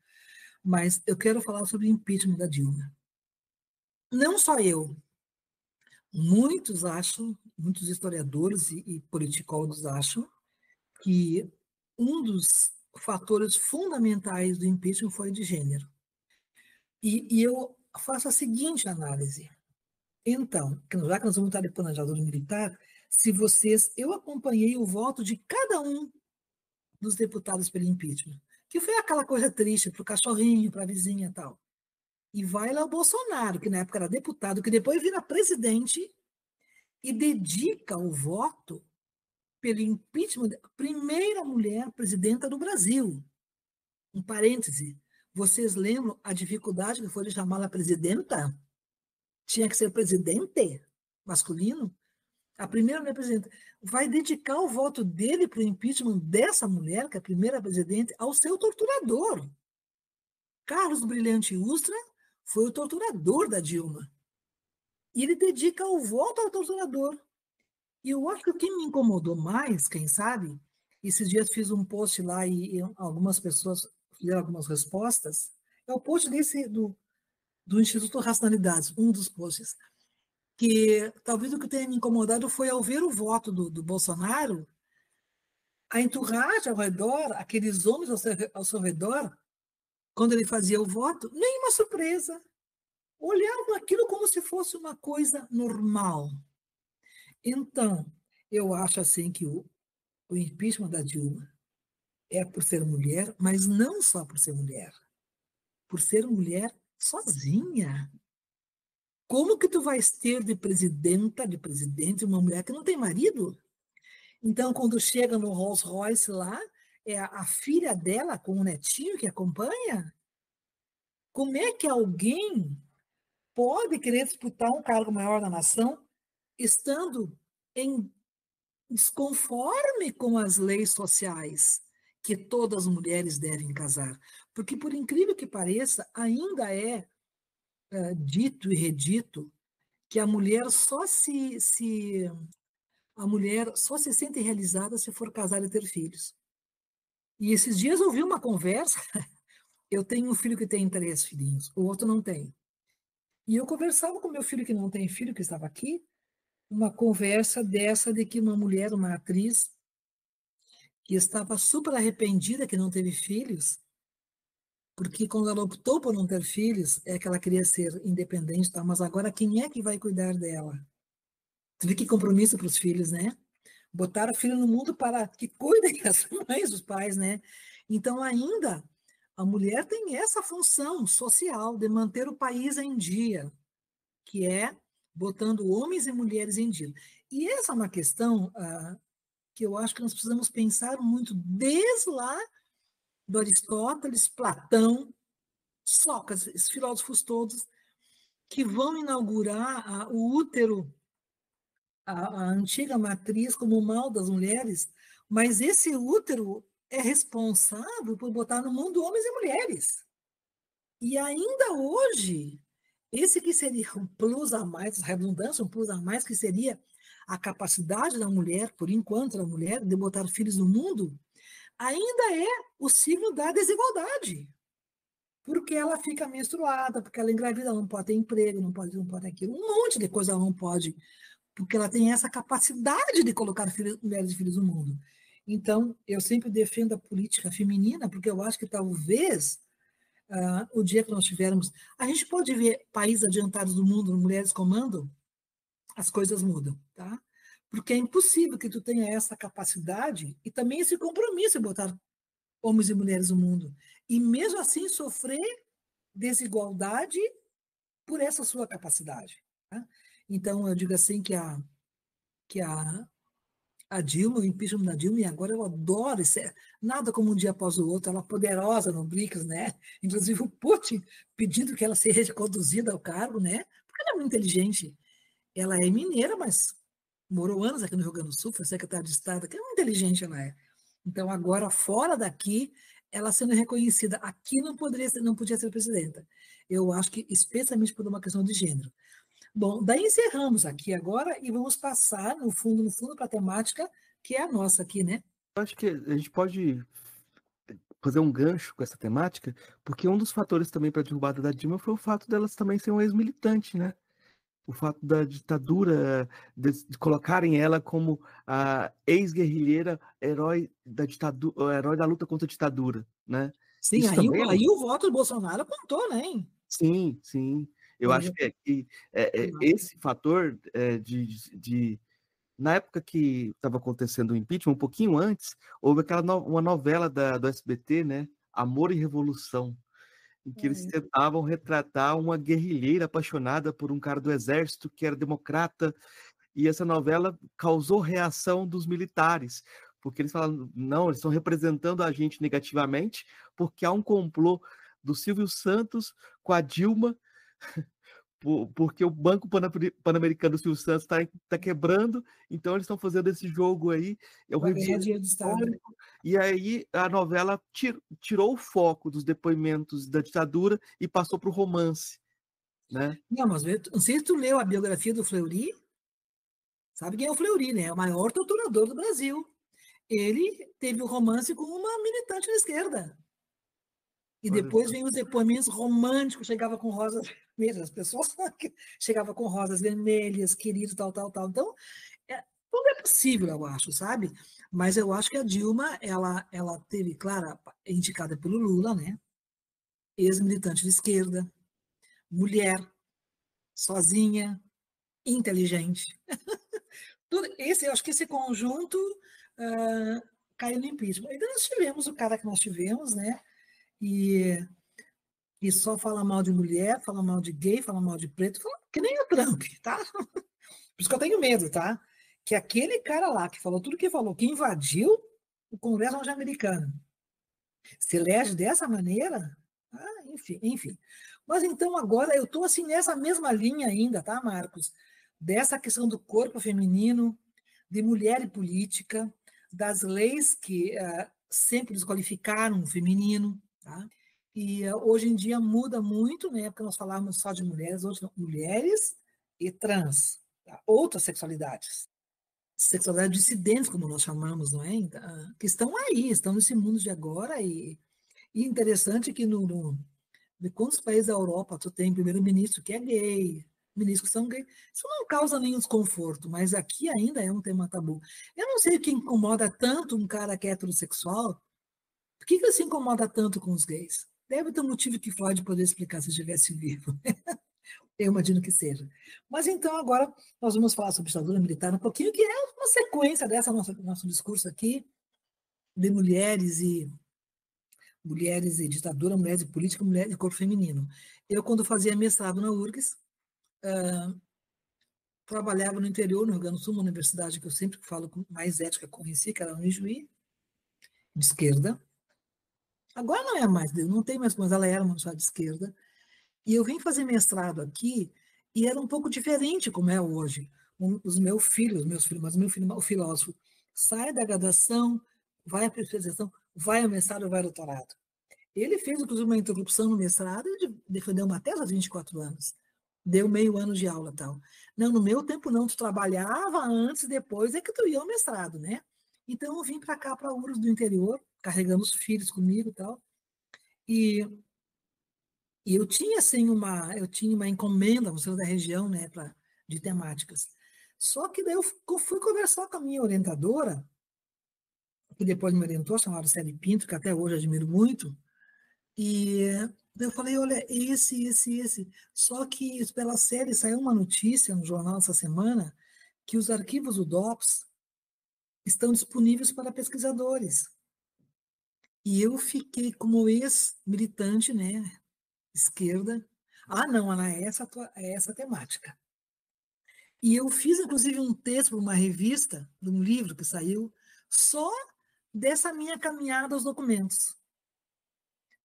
Mas eu quero falar sobre o impeachment da Dilma. Não só eu. Muitos acham, muitos historiadores e politicólogos acham, que um dos fatores fundamentais do impeachment foi de gênero. E eu faço a seguinte análise. Então, já que nós vamos estar de planejador militar, se vocês. Eu acompanhei o voto de cada um dos deputados pelo impeachment, que foi aquela coisa triste para o cachorrinho, para a vizinha e tal. E vai lá o Bolsonaro, que na época era deputado, que depois vira presidente e dedica o voto pelo impeachment, a primeira mulher presidenta do Brasil. Um parêntese, vocês lembram a dificuldade que foi de chamá-la presidenta? Tinha que ser presidente masculino? A primeira mulher presidenta vai dedicar o voto dele para o impeachment dessa mulher, que é a primeira presidente, ao seu torturador. Carlos Brilhante Ustra foi o torturador da Dilma. E ele dedica o voto ao torturador. E eu acho que o que me incomodou mais, quem sabe, esses dias fiz um post lá e algumas pessoas fizeram algumas respostas, é o post do Instituto Racionalidades, um dos posts, que talvez o que tenha me incomodado foi ao ver o voto do Bolsonaro, a entourage ao redor, aqueles homens ao seu redor, quando ele fazia o voto, nenhuma surpresa. Olhavam aquilo como se fosse uma coisa normal. Então, eu acho assim que o impeachment da Dilma é por ser mulher, mas não só por ser mulher sozinha. Como que tu vais ter de presidenta, de presidente, uma mulher que não tem marido? Então, quando chega no Rolls Royce lá, é a filha dela com o netinho que acompanha? Como é que alguém pode querer disputar um cargo maior na nação estando em desconforme com as leis sociais que todas as mulheres devem casar? Porque, por incrível que pareça, ainda é dito e redito que a mulher só se sente realizada se for casar e ter filhos. E esses dias eu ouvi uma conversa, eu tenho um filho que tem 3 filhinhos, o outro não tem. E eu conversava com meu filho que não tem filho, que estava aqui, uma conversa dessa de que uma mulher, uma atriz, que estava super arrependida que não teve filhos, porque quando ela optou por não ter filhos, é que ela queria ser independente, tá? Mas agora quem é que vai cuidar dela? Tu vê que compromisso para os filhos, né? Botar o filho no mundo para que cuidem as mães, os pais, né? Então, ainda, a mulher tem essa função social de manter o país em dia, que é botando homens e mulheres em dia. E essa é uma questão que eu acho que nós precisamos pensar muito, desde lá do Aristóteles, Platão, Sócrates, esses filósofos todos, que vão inaugurar o útero, a antiga matriz como o mal das mulheres, mas esse útero é responsável por botar no mundo homens e mulheres. E ainda hoje, esse que seria um plus a mais, redundância, um plus a mais, que seria a capacidade da mulher, por enquanto da mulher, de botar filhos no mundo, ainda é o signo da desigualdade. Porque ela fica menstruada, porque ela engravida, ela não pode ter emprego, não pode aquilo, um monte de coisa ela não pode, porque ela tem essa capacidade de colocar mulheres e filhos no mundo. Então, eu sempre defendo a política feminina, porque eu acho que talvez o dia que nós tivermos. A gente pode ver países adiantados do mundo, mulheres comandam, as coisas mudam, tá? Porque é impossível que tu tenha essa capacidade e também esse compromisso de botar homens e mulheres no mundo. E mesmo assim sofrer desigualdade por essa sua capacidade. Tá? Então, eu digo assim que a Dilma, o impeachment da Dilma, e agora eu adoro isso, nada como um dia após o outro, ela poderosa no BRICS, né? Inclusive o Putin pedindo que ela seja reconduzida ao cargo, né? Porque ela é muito inteligente. Ela é mineira, mas morou anos aqui no Rio Grande do Sul, foi secretária de Estado, que é muito inteligente ela é. Então, agora, fora daqui, ela sendo reconhecida, aqui não podia ser presidenta. Eu acho que, especialmente por uma questão de gênero. Bom, daí encerramos aqui agora e vamos passar, no fundo, para a temática que é a nossa aqui, né? Eu acho que a gente pode fazer um gancho com essa temática, porque um dos fatores também para a derrubada da Dilma foi o fato delas também ser um ex-militante, né? O fato da ditadura, de colocarem ela como a ex-guerrilheira, herói da ditadura, herói da luta contra a ditadura, né? Sim, Isso aí, também é um... aí o voto do Bolsonaro contou, né? Sim, sim. Eu Aí, acho que esse fator na época que estava acontecendo o impeachment, um pouquinho antes, houve uma novela do SBT, né? Amor e Revolução, em que eles tentavam retratar uma guerrilheira apaixonada por um cara do exército que era democrata, e essa novela causou reação dos militares, porque eles falaram, não, eles estão representando a gente negativamente, porque há um complô do Silvio Santos com a Dilma, porque o Banco Pan-Americano do Silvio Santos está quebrando, então eles estão fazendo esse jogo aí, é o vai ganhar revision dinheiro do Estado. histórico, e aí a novela tirou o foco dos depoimentos da ditadura e passou para o romance, né? Não, mas não sei se tu leu a biografia do Fleury. Sabe quem é o Fleury, né? É o maior torturador do Brasil. Ele teve um romance com uma militante da esquerda. E Olha depois só. vem os depoimentos românticos, chegava com rosas vermelhas, as pessoas chegavam com rosas vermelhas, querido, tal, tal, tal. Então, tudo é possível, eu acho, sabe? Mas eu acho que a Dilma, ela teve, claro, indicada pelo Lula, né? Ex-militante de esquerda, mulher, sozinha, inteligente. Eu acho que esse conjunto caiu no impeachment. Ainda nós tivemos o cara que nós tivemos, né? E, e só fala mal de mulher, fala mal de gay, fala mal de preto, fala, que nem o Trump, tá? Por isso que eu tenho medo, tá? Que aquele cara lá que falou tudo que falou, que invadiu o Congresso norte-americano, se elege dessa maneira, enfim, enfim. Mas então agora eu estou assim nessa mesma linha ainda, tá, Marcos? Dessa questão do corpo feminino, de mulher e política, das leis que sempre desqualificaram o feminino, tá? E hoje em dia muda muito, né? Porque nós falávamos só de mulheres, hoje não, mulheres e trans, tá? Outras sexualidades dissidentes, como nós chamamos, não é? Que estão aí, estão nesse mundo de agora e interessante que de quantos países da Europa tu tem primeiro-ministro que é gay, ministros que são gays, isso não causa nenhum desconforto, mas aqui ainda é um tema tabu. Eu não sei o que incomoda tanto um cara que é heterossexual, por que ele se incomoda tanto com os gays? Deve ter um motivo que Freud poderia explicar se estivesse vivo. Eu imagino que seja. Mas então agora nós vamos falar sobre ditadura militar um pouquinho, que é uma sequência dessa nosso discurso aqui de mulheres e ditadura, mulheres e política, mulheres e corpo feminino. Eu, quando fazia mestrado na URGS, trabalhava no interior, no Rio Grande do Sul, uma universidade que eu sempre falo com mais ética conheci, que era a Unijuí, de esquerda. Agora não é mais, não tem mais, mas ela era uma universidade de esquerda. E eu vim fazer mestrado aqui e era um pouco diferente como é hoje. Os meus filhos, mas meu filho, o filósofo, sai da graduação, vai à especialização, vai ao mestrado, vai ao doutorado. Ele fez, inclusive, uma interrupção no mestrado e defendeu uma tese aos 24 anos. Deu meio ano de aula e tal. Não, no meu tempo não, tu trabalhava antes e depois é que tu ia ao mestrado, né? Então eu vim para cá, para URGS do interior, carregando os filhos comigo e tal. E, e eu tinha uma encomenda no centro da região, né, de temáticas. Só que daí eu fui conversar com a minha orientadora, que depois me orientou, chamada Célia Pinto, que até hoje admiro muito, e eu falei, olha, esse. Só que pela série saiu uma notícia no jornal essa semana que os arquivos do DOPS estão disponíveis para pesquisadores. E eu fiquei como ex-militante, né, esquerda. Ah, não, Ana, é essa a temática. E eu fiz, inclusive, um texto para uma revista, de um livro que saiu, só dessa minha caminhada aos documentos.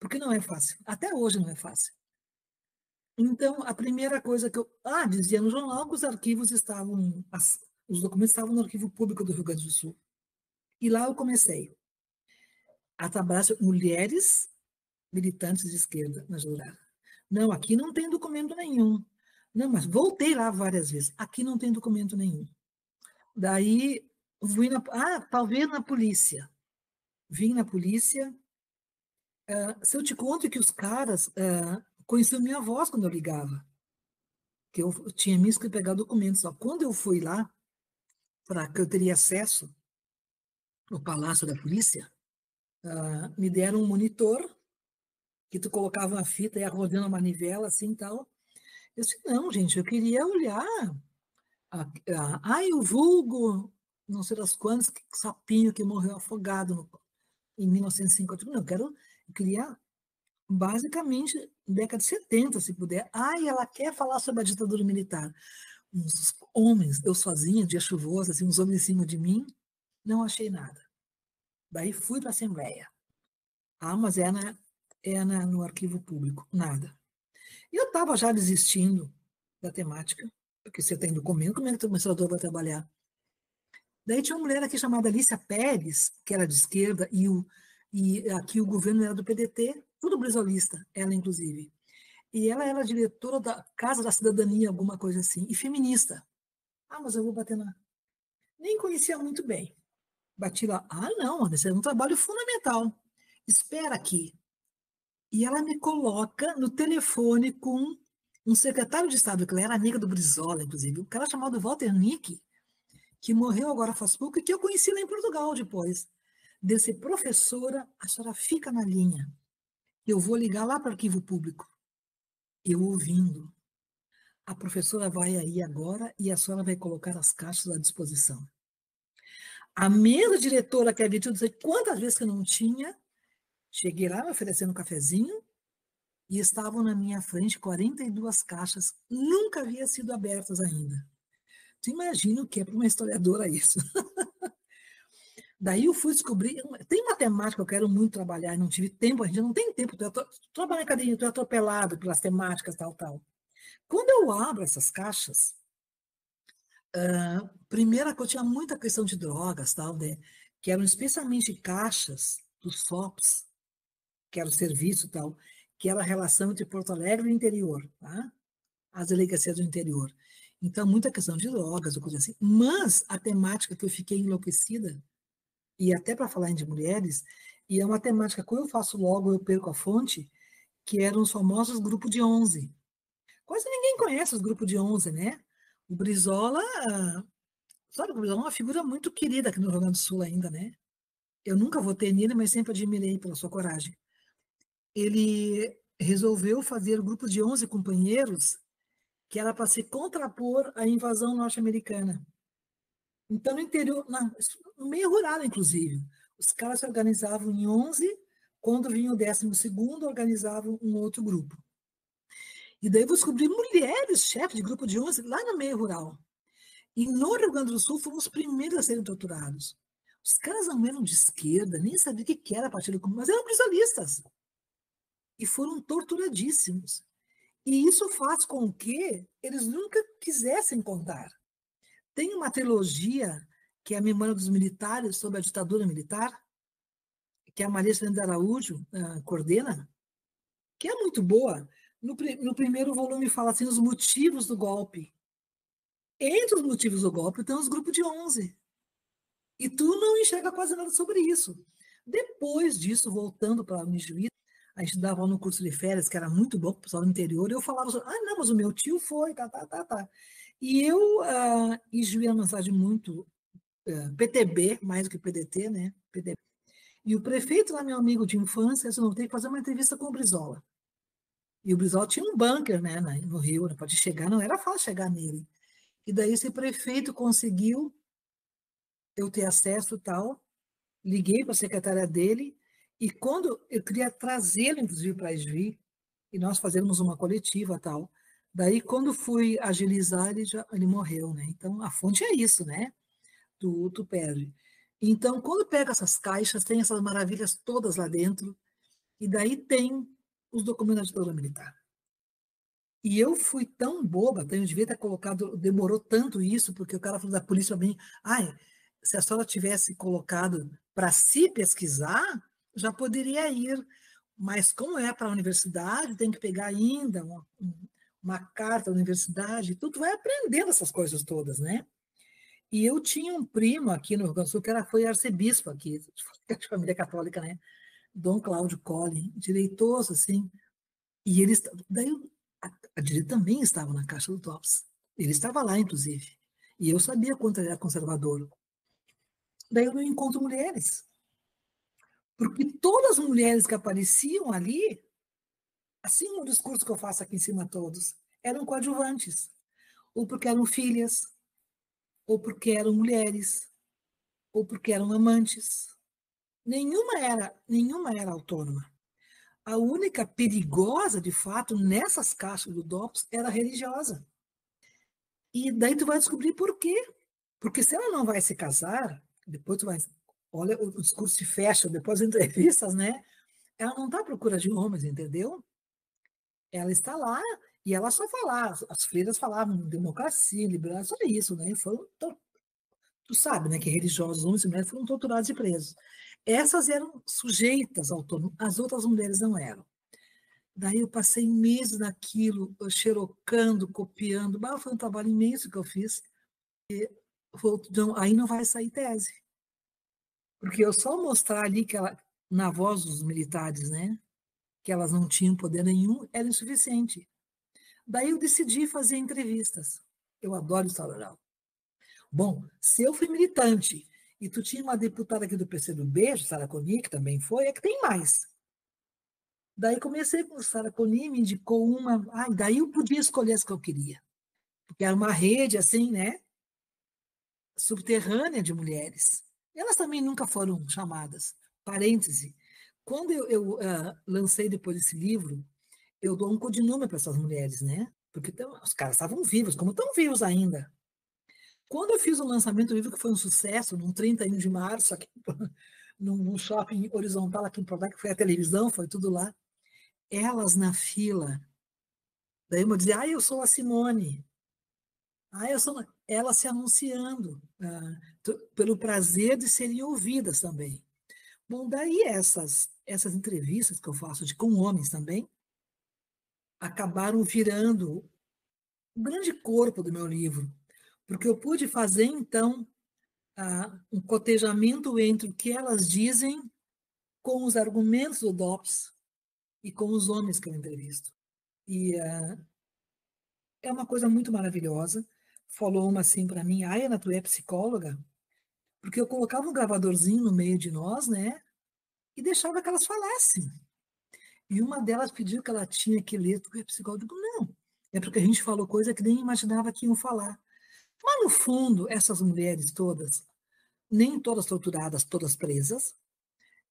Porque não é fácil. Até hoje não é fácil. Então, a primeira coisa que eu. Dizia no jornal que os arquivos estavam. Os documentos estavam no arquivo público do Rio Grande do Sul. E lá eu comecei a trabalhar sobre mulheres militantes de esquerda na Jurada. Não, aqui não tem documento nenhum. Não, mas voltei lá várias vezes. Aqui não tem documento nenhum. Daí, fui talvez na polícia. Vim na polícia. Se eu te conto que os caras conheciam minha voz quando eu ligava, que eu tinha me inscrito pegar documentos. Só quando eu fui lá, para que eu teria acesso ao Palácio da Polícia, me deram um monitor, que tu colocava uma fita e ia rodando a manivela, assim, tal. Eu disse, não, gente, eu queria olhar. O vulgo, não sei das quantas, sapinho que morreu afogado em 1950. Não, eu queria, basicamente, década de 70, se puder. Ela quer falar sobre a ditadura militar. Uns homens, eu sozinha, dia chuvoso, assim, uns homens em cima de mim, não achei nada. Daí fui para a Assembleia. Mas no arquivo público, nada. E eu estava já desistindo da temática, porque você tem documento, como é que o administrador vai trabalhar? Daí tinha uma mulher aqui chamada Alicia Pérez, que era de esquerda, e aqui o governo era do PDT, tudo brisolista, ela inclusive. E ela era diretora da Casa da Cidadania, alguma coisa assim, e feminista. Mas eu vou bater na... Nem conhecia muito bem. Bati lá, não, isso é um trabalho fundamental. Espera aqui. E ela me coloca no telefone com um secretário de Estado, que ela era amiga do Brizola, inclusive, um cara chamado Walter Nick, que morreu agora faz pouco e que eu conheci lá em Portugal depois. Desse professora, a senhora fica na linha. Eu vou ligar lá para o arquivo público. Eu ouvindo. A professora vai aí agora e a senhora vai colocar as caixas à disposição. A mesma diretora que havia dito, não sei quantas vezes que eu não tinha, cheguei lá me oferecendo um cafezinho e estavam na minha frente 42 caixas, nunca havia sido abertas ainda. Tu imagina o que é para uma historiadora isso. Daí eu fui descobrir, tem matemática que eu quero muito trabalhar, e não tive tempo, a gente não tem tempo, trabalho em academia, estou atropelado pelas temáticas, tal. Quando eu abro essas caixas, primeira que eu tinha muita questão de drogas, tal, né, que eram especialmente caixas dos FOPs, que era o serviço tal, que era a relação entre Porto Alegre e o interior, tá? As delegacias do interior. Então, muita questão de drogas, ou coisa assim. Mas a temática que eu fiquei enlouquecida, e até para falar de mulheres, e é uma temática, quando eu faço logo, eu perco a fonte, que eram os famosos grupos de 11. Quase ninguém conhece os grupos de 11, né? O Brizola, sabe, o Brizola é uma figura muito querida aqui no Rio Grande do Sul ainda, né? Eu nunca votei nele, mas sempre admirei pela sua coragem. Ele resolveu fazer um grupo de 11 companheiros que era para se contrapor à invasão norte-americana. Então, no interior, no meio rural, inclusive, os caras se organizavam em 11, quando vinha o 12º, organizavam um outro grupo. E daí eu descobri mulheres, chefes de grupo de 11, lá no meio rural. E no Rio Grande do Sul foram os primeiros a serem torturados. Os caras não eram de esquerda, nem sabiam o que era partido comunista, mas eram brisolistas. E foram torturadíssimos. E isso faz com que eles nunca quisessem contar. Tem uma trilogia, que é a Memória dos Militares, sobre a ditadura militar, que a Maria Celeste Araújo coordena, que é muito boa. No primeiro volume fala assim, os motivos do golpe. Entre os motivos do golpe tem os grupos de 11. E tu não enxerga quase nada sobre isso. Depois disso, voltando para o Unijuí, a gente dava no curso de férias, que era muito bom para o pessoal do interior, e eu falava assim, não, mas o meu tio foi, tá. E eu, Ijuí é uma cidade muito PTB, mais do que PDT, né? PTB. E o prefeito lá, meu amigo de infância, disse, não, tem que fazer uma entrevista com o Brizola. E o Brizola tinha um bunker, né, no Rio, né, pode chegar, não era fácil chegar nele. E daí esse prefeito conseguiu eu ter acesso e tal, liguei para a secretária dele, e quando eu queria trazê-lo, inclusive, para Ijuí, e nós fazermos uma coletiva tal, daí quando fui agilizar, ele morreu, né? Então, a fonte é isso, né? Tu perde. Então, quando pega essas caixas, tem essas maravilhas todas lá dentro, e daí tem os documentos da ditadura militar. E eu fui tão boba, eu devia ter colocado, demorou tanto isso, porque o cara falou da polícia bem, se a senhora tivesse colocado para se pesquisar, já poderia ir, mas como é para a universidade, tem que pegar ainda uma carta à universidade, tu vai aprendendo essas coisas todas, né? E eu tinha um primo aqui no Rio Grande do Sul, foi arcebispo aqui, de família católica, né? Dom Cláudio Colli, direitoso, assim. E ele, daí a direita também estava na Caixa do Tops. Ele estava lá, inclusive. E eu sabia quanto ele era conservador. Daí eu não encontro mulheres. Porque todas as mulheres que apareciam ali, assim o discurso que eu faço aqui em cima todos, eram coadjuvantes. Ou porque eram filhas, ou porque eram mulheres, ou porque eram amantes. Nenhuma era autônoma. A única perigosa, de fato, nessas caixas do DOPS era religiosa. E daí tu vai descobrir por quê. Porque se ela não vai se casar, depois tu vai... Olha, o discurso se fecha, depois das entrevistas, né? Ela não está à procura de homens, entendeu? Ela está lá e ela só fala, as freiras falavam democracia, liberdade, só isso, né? Tu sabe, né, que religiosos, homens e mulheres, foram torturados e presos. Essas eram sujeitas ao autônomo, as outras mulheres não eram. Daí eu passei meses naquilo, xerocando, copiando. Foi um trabalho imenso que eu fiz. Não, aí não vai sair tese. Porque eu só mostrar ali que ela, na voz dos militares, né, que elas não tinham poder nenhum, era insuficiente. Daí eu decidi fazer entrevistas. Eu adoro história oral. Bom, se eu fui militante e tu tinha uma deputada aqui do PCdoB, Sara Coni, que também foi, é que tem mais. Daí comecei com Sara Coni, me indicou uma. Daí eu podia escolher as que eu queria. Porque era uma rede, assim, né? Subterrânea de mulheres. Elas também nunca foram chamadas. Parêntese. Quando eu lancei depois esse livro, eu dou um codinome para essas mulheres, né? Porque os caras estavam vivos, como estão vivos ainda. Quando eu fiz o lançamento do livro, que foi um sucesso, num 31 de março, aqui, num shopping horizontal aqui em Porto Alegre, que foi a televisão, foi tudo lá, elas na fila. Daí uma dizia, eu sou a Simone. Eu sou... Elas se anunciando, pelo prazer de serem ouvidas também. Bom, daí essas entrevistas que eu faço com homens também, acabaram virando o grande corpo do meu livro, porque eu pude fazer, então, um cotejamento entre o que elas dizem com os argumentos do DOPS e com os homens que eu entrevisto. E é uma coisa muito maravilhosa. Falou uma assim para mim, Ana, tu é psicóloga? Porque eu colocava um gravadorzinho no meio de nós, né? E deixava que elas falassem. E uma delas pediu que ela tinha que ler, tu é psicóloga? Eu digo, não. É porque a gente falou coisa que nem imaginava que iam falar. Mas, no fundo, essas mulheres todas, nem todas torturadas, todas presas,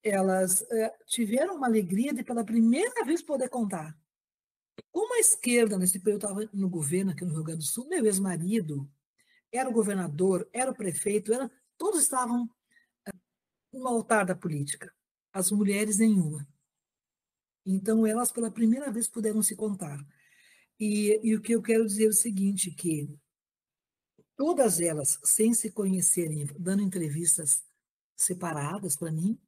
elas tiveram uma alegria de, pela primeira vez, poder contar. Como a esquerda, nesse período, estava no governo aqui no Rio Grande do Sul, meu ex-marido era o governador, era o prefeito, todos estavam no altar da política. As mulheres, nenhuma. Então, elas, pela primeira vez, puderam se contar. E o que eu quero dizer é o seguinte, que todas elas, sem se conhecerem, dando entrevistas separadas para mim,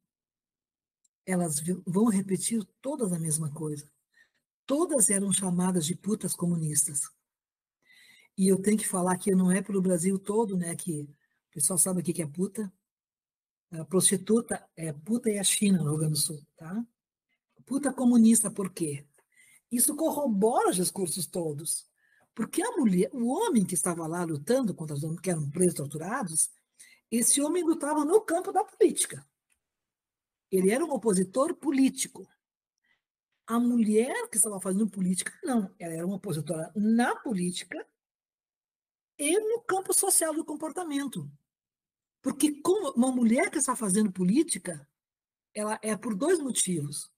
elas vão repetir todas a mesma coisa. Todas eram chamadas de putas comunistas. E eu tenho que falar que não é pelo Brasil todo, né, que o pessoal sabe o que é puta. A prostituta é puta e a China, no Rio Grande do Sul, tá? Puta comunista, por quê? Isso corrobora os discursos todos. Porque a mulher, o homem que estava lá lutando contra os homens que eram presos, torturados, esse homem lutava no campo da política. Ele era um opositor político. A mulher que estava fazendo política, não. Ela era uma opositora na política e no campo social do comportamento. Porque como uma mulher que está fazendo política, ela é por dois motivos.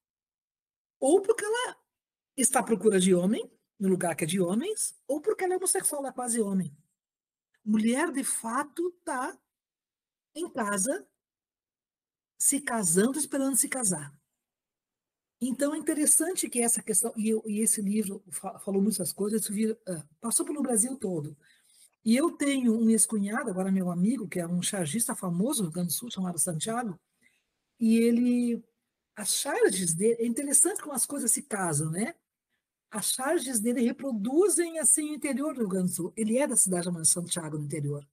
Ou porque ela está à procura de homem, no lugar que é de homens, ou porque ela é homossexual, ela é quase homem. Mulher, de fato, está em casa, se casando, esperando se casar. Então, é interessante que essa questão, e esse livro falou muitas coisas, passou pelo Brasil todo. E eu tenho um ex-cunhado, agora meu amigo, que é um chargista famoso no Rio Grande do Sul, chamado Santiago, e as charges dele, é interessante como as coisas se casam, né? as charges dele reproduzem assim o interior do Rio Grande do Sul. Ele é da cidade de Santiago, no interior.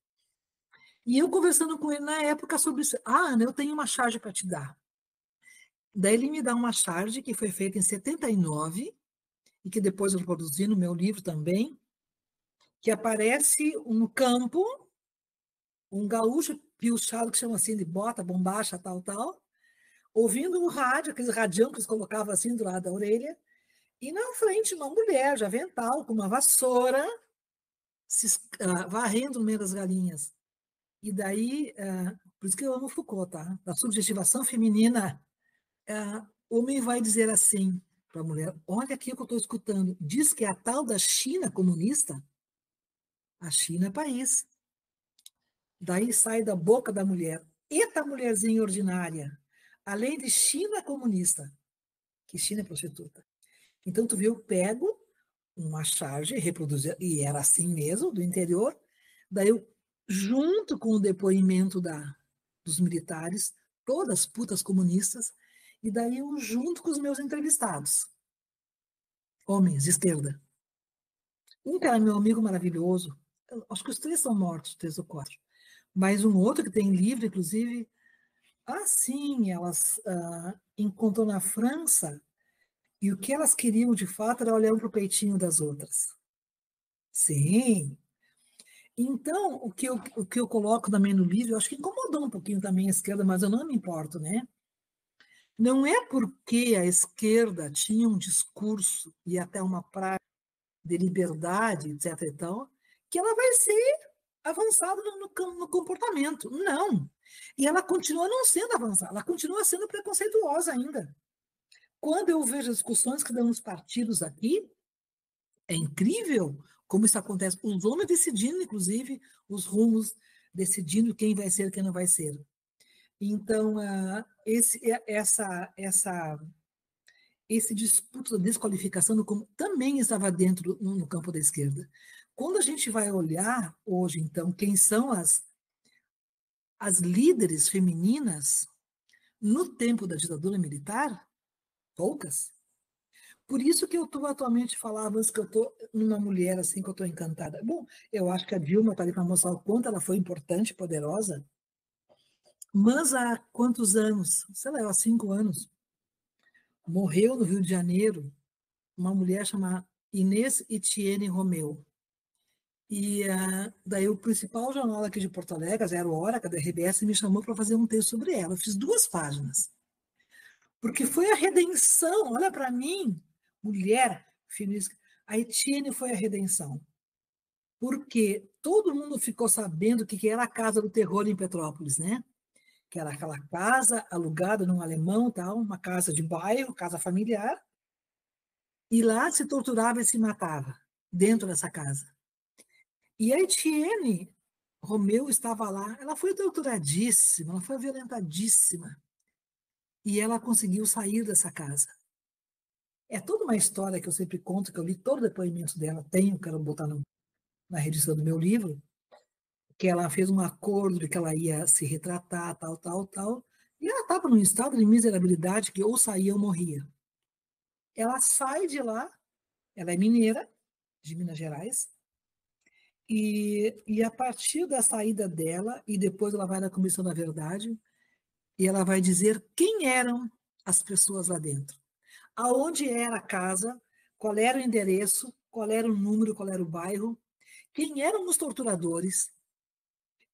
E eu conversando com ele na época sobre isso. Ah, Ana, eu tenho uma charge para te dar. Daí ele me dá uma charge que foi feita em 79 e que depois eu reproduzi no meu livro também, que aparece um campo, um gaúcho piochado que chama assim de bota, bombacha, tal, tal, ouvindo um rádio, aqueles radião que eles colocavam assim do lado da orelha, e na frente uma mulher de avental com uma vassoura varrendo no meio das galinhas. E daí, por isso que eu amo Foucault, tá? Da subjetivação feminina, o homem vai dizer assim para a mulher: olha aqui o que eu estou escutando. Diz que a tal da China comunista, a China é país. Daí sai da boca da mulher: eita mulherzinha ordinária, além de China comunista, que China é prostituta. Então, tu viu, eu pego uma charge, reproduzir, e era assim mesmo, do interior, daí eu, junto com o depoimento dos militares, todas putas comunistas, e daí eu junto com os meus entrevistados, homens de esquerda. Um que era meu amigo maravilhoso, acho que os três são mortos, 3 ou 4, mas um outro que tem livro, inclusive, sim, elas encontrou na França, e o que elas queriam de fato era olhar para o peitinho das outras. Sim. Então, o que eu coloco também no livro, eu acho que incomodou um pouquinho também a esquerda, mas eu não me importo, né? Não é porque a esquerda tinha um discurso e até uma prática de liberdade, etc. e tal, que ela vai ser avançada no comportamento. Não. E ela continua não sendo avançada, ela continua sendo preconceituosa ainda. Quando eu vejo as discussões que dão nos partidos aqui, é incrível como isso acontece. Os homens decidindo, inclusive, os rumos, decidindo quem vai ser e quem não vai ser. Então, esse disputa da desqualificação também estava dentro no campo da esquerda. Quando a gente vai olhar hoje, então, quem são as líderes femininas no tempo da ditadura militar, poucas. Por isso que eu estou atualmente falando que eu estou numa mulher assim que eu estou encantada. Bom, eu acho que a Dilma está ali para mostrar o quanto ela foi importante, poderosa, mas há quantos anos? Sei lá, há 5 anos, morreu no Rio de Janeiro uma mulher chamada Inês Etienne Romeu. E daí o principal jornal aqui de Porto Alegre, a Zero Hora, que é da RBS, me chamou para fazer um texto sobre ela. Eu fiz 2 páginas. Porque foi a redenção, olha para mim, mulher feminista, a Etienne foi a redenção. Porque todo mundo ficou sabendo o que era a Casa do Terror em Petrópolis, né? Que era aquela casa alugada num alemão, tal, uma casa de bairro, casa familiar, e lá se torturava e se matava, dentro dessa casa. E a Etienne Romeu estava lá, ela foi torturadíssima, ela foi violentadíssima, e ela conseguiu sair dessa casa. É toda uma história que eu sempre conto, que eu li todo o depoimento dela, quero botar na reedição do meu livro, que ela fez um acordo de que ela ia se retratar, tal, tal, tal, e ela estava num estado de miserabilidade que ou saía ou morria. Ela sai de lá, ela é mineira, de Minas Gerais, e a partir da saída dela, e depois ela vai na Comissão da Verdade, e ela vai dizer quem eram as pessoas lá dentro, aonde era a casa, qual era o endereço, qual era o número, qual era o bairro, quem eram os torturadores,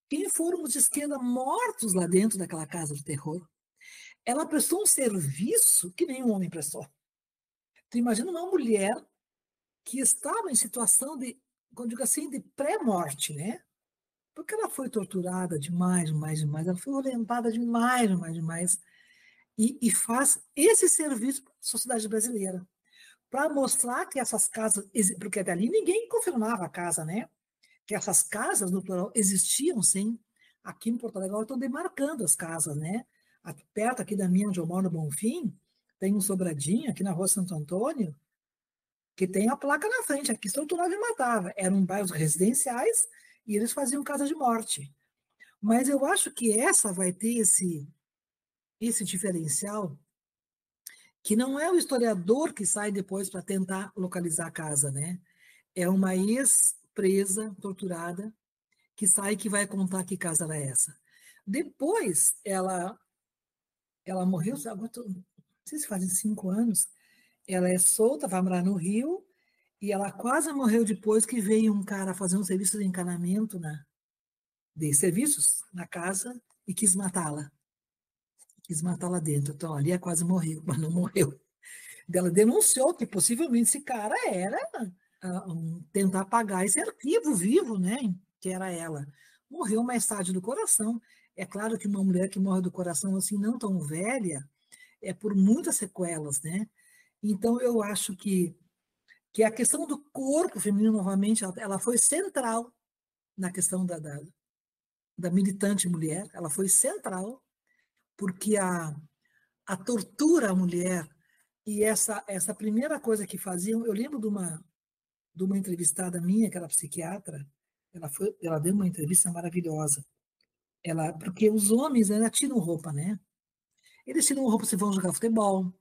quem foram os de esquerda mortos lá dentro daquela casa de terror. Ela prestou um serviço que nenhum homem prestou. Tu imagina uma mulher que estava em situação de, quando digo assim, de pré-morte, né? Porque ela foi torturada demais, demais, demais, ela foi violentada demais, demais, demais, e faz esse serviço para a sociedade brasileira, para mostrar que essas casas, porque até ali ninguém confirmava a casa, né? Que essas casas, no plural, existiam, sim. Aqui em Porto Alegre, agora estão demarcando as casas, né? Perto aqui da minha, onde eu moro, no Bonfim, tem um sobradinho, aqui na rua Santo Antônio, que tem a placa na frente, aqui se torturava e matava. Eram bairros residenciais e eles faziam casa de morte. Mas eu acho que essa vai ter esse diferencial que não é o historiador que sai depois para tentar localizar a casa, né? É uma ex-presa, torturada, que sai que vai contar que casa era essa. Depois, ela morreu, agora não sei se fazem 5 anos, ela é solta, vai morar no Rio, e ela quase morreu depois que veio um cara fazer um serviço de encanamento de serviços na casa e quis matá-la. Quis matá-la dentro. Então, ali ela quase morreu, mas não morreu. Ela denunciou que possivelmente esse cara era tentar apagar esse arquivo vivo, né? Que era ela. Morreu mais tarde do coração. É claro que uma mulher que morre do coração assim, não tão velha, é por muitas sequelas, né? Então, eu acho que a questão do corpo feminino, novamente, ela foi central na questão da militante mulher, ela foi central, porque a tortura à mulher e essa primeira coisa que faziam, eu lembro de uma entrevistada minha, que era psiquiatra, ela deu uma entrevista maravilhosa. Porque os homens ainda tiram roupa, né? Eles tiram roupa se vão jogar futebol,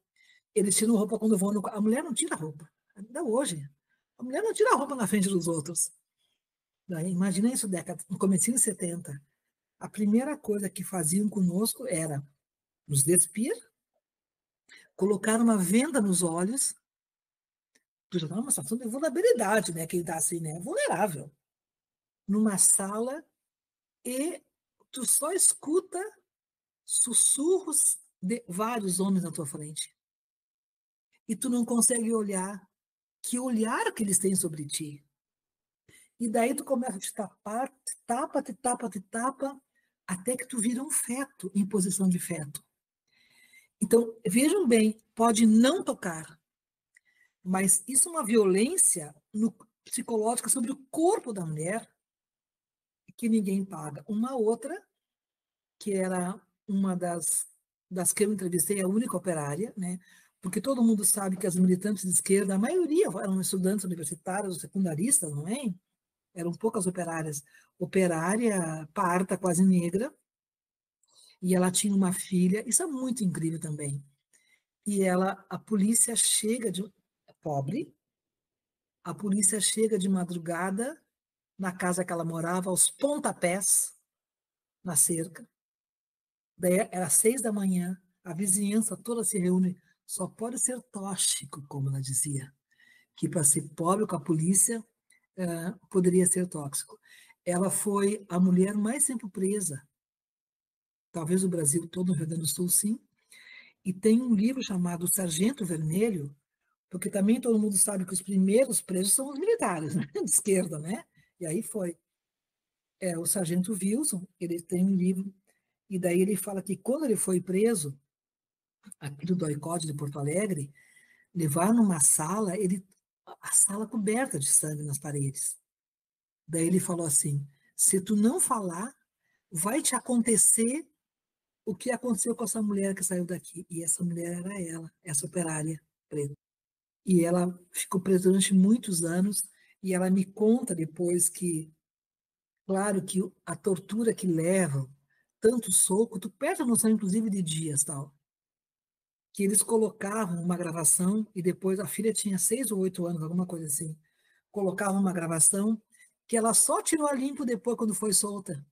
eles tiram roupa quando vão no. A mulher não tira roupa, ainda hoje. A mulher não tira roupa na frente dos outros. Daí, imagina isso, no comecinho de 70. A primeira coisa que faziam conosco era nos despir, colocar uma venda nos olhos, tu já está numa situação de vulnerabilidade, né? Quem está assim, né? Vulnerável. Numa sala e tu só escuta sussurros de vários homens na tua frente. E tu não consegue olhar que olhar que eles têm sobre ti. E daí tu começa a te tapar, te tapa, te tapa, te tapa, até que tu vira um feto, em posição de feto. Então, vejam bem, pode não tocar, mas isso é uma violência psicológica sobre o corpo da mulher que ninguém paga. Uma outra, que era uma das que eu entrevistei, a única operária, né? Porque todo mundo sabe que as militantes de esquerda, a maioria eram estudantes universitários, secundaristas, não é? Eram poucas operárias. Operária, parta, quase negra, e ela tinha uma filha, isso é muito incrível também. E a polícia chega pobre, a polícia chega de madrugada na casa que ela morava, aos pontapés, na cerca. Daí era 6 da manhã, a vizinhança toda se reúne. Só pode ser tóxico, como ela dizia, que para ser pobre com a polícia poderia ser tóxico. Ela foi a mulher mais tempo presa, talvez o Brasil todo, no Rio Grande do Sul, sim. E tem um livro chamado Sargento Vermelho, porque também todo mundo sabe que os primeiros presos são os militares, né? De esquerda, né? E aí foi. O Sargento Wilson, ele tem um livro, e daí ele fala que quando ele foi preso, aqui no DOI-CODE de Porto Alegre, levar numa sala, a sala coberta de sangue nas paredes. Daí ele falou assim: se tu não falar, vai te acontecer o que aconteceu com essa mulher que saiu daqui. E essa mulher era ela, essa operária preta. E ela ficou presa durante muitos anos, e ela me conta depois que, claro, que a tortura que levam, tanto soco, tu perde a noção, inclusive, de dias, tal. Que eles colocavam uma gravação, e depois a filha tinha 6 ou 8 anos, alguma coisa assim, colocavam uma gravação que ela só tirou a limpo depois quando foi solta,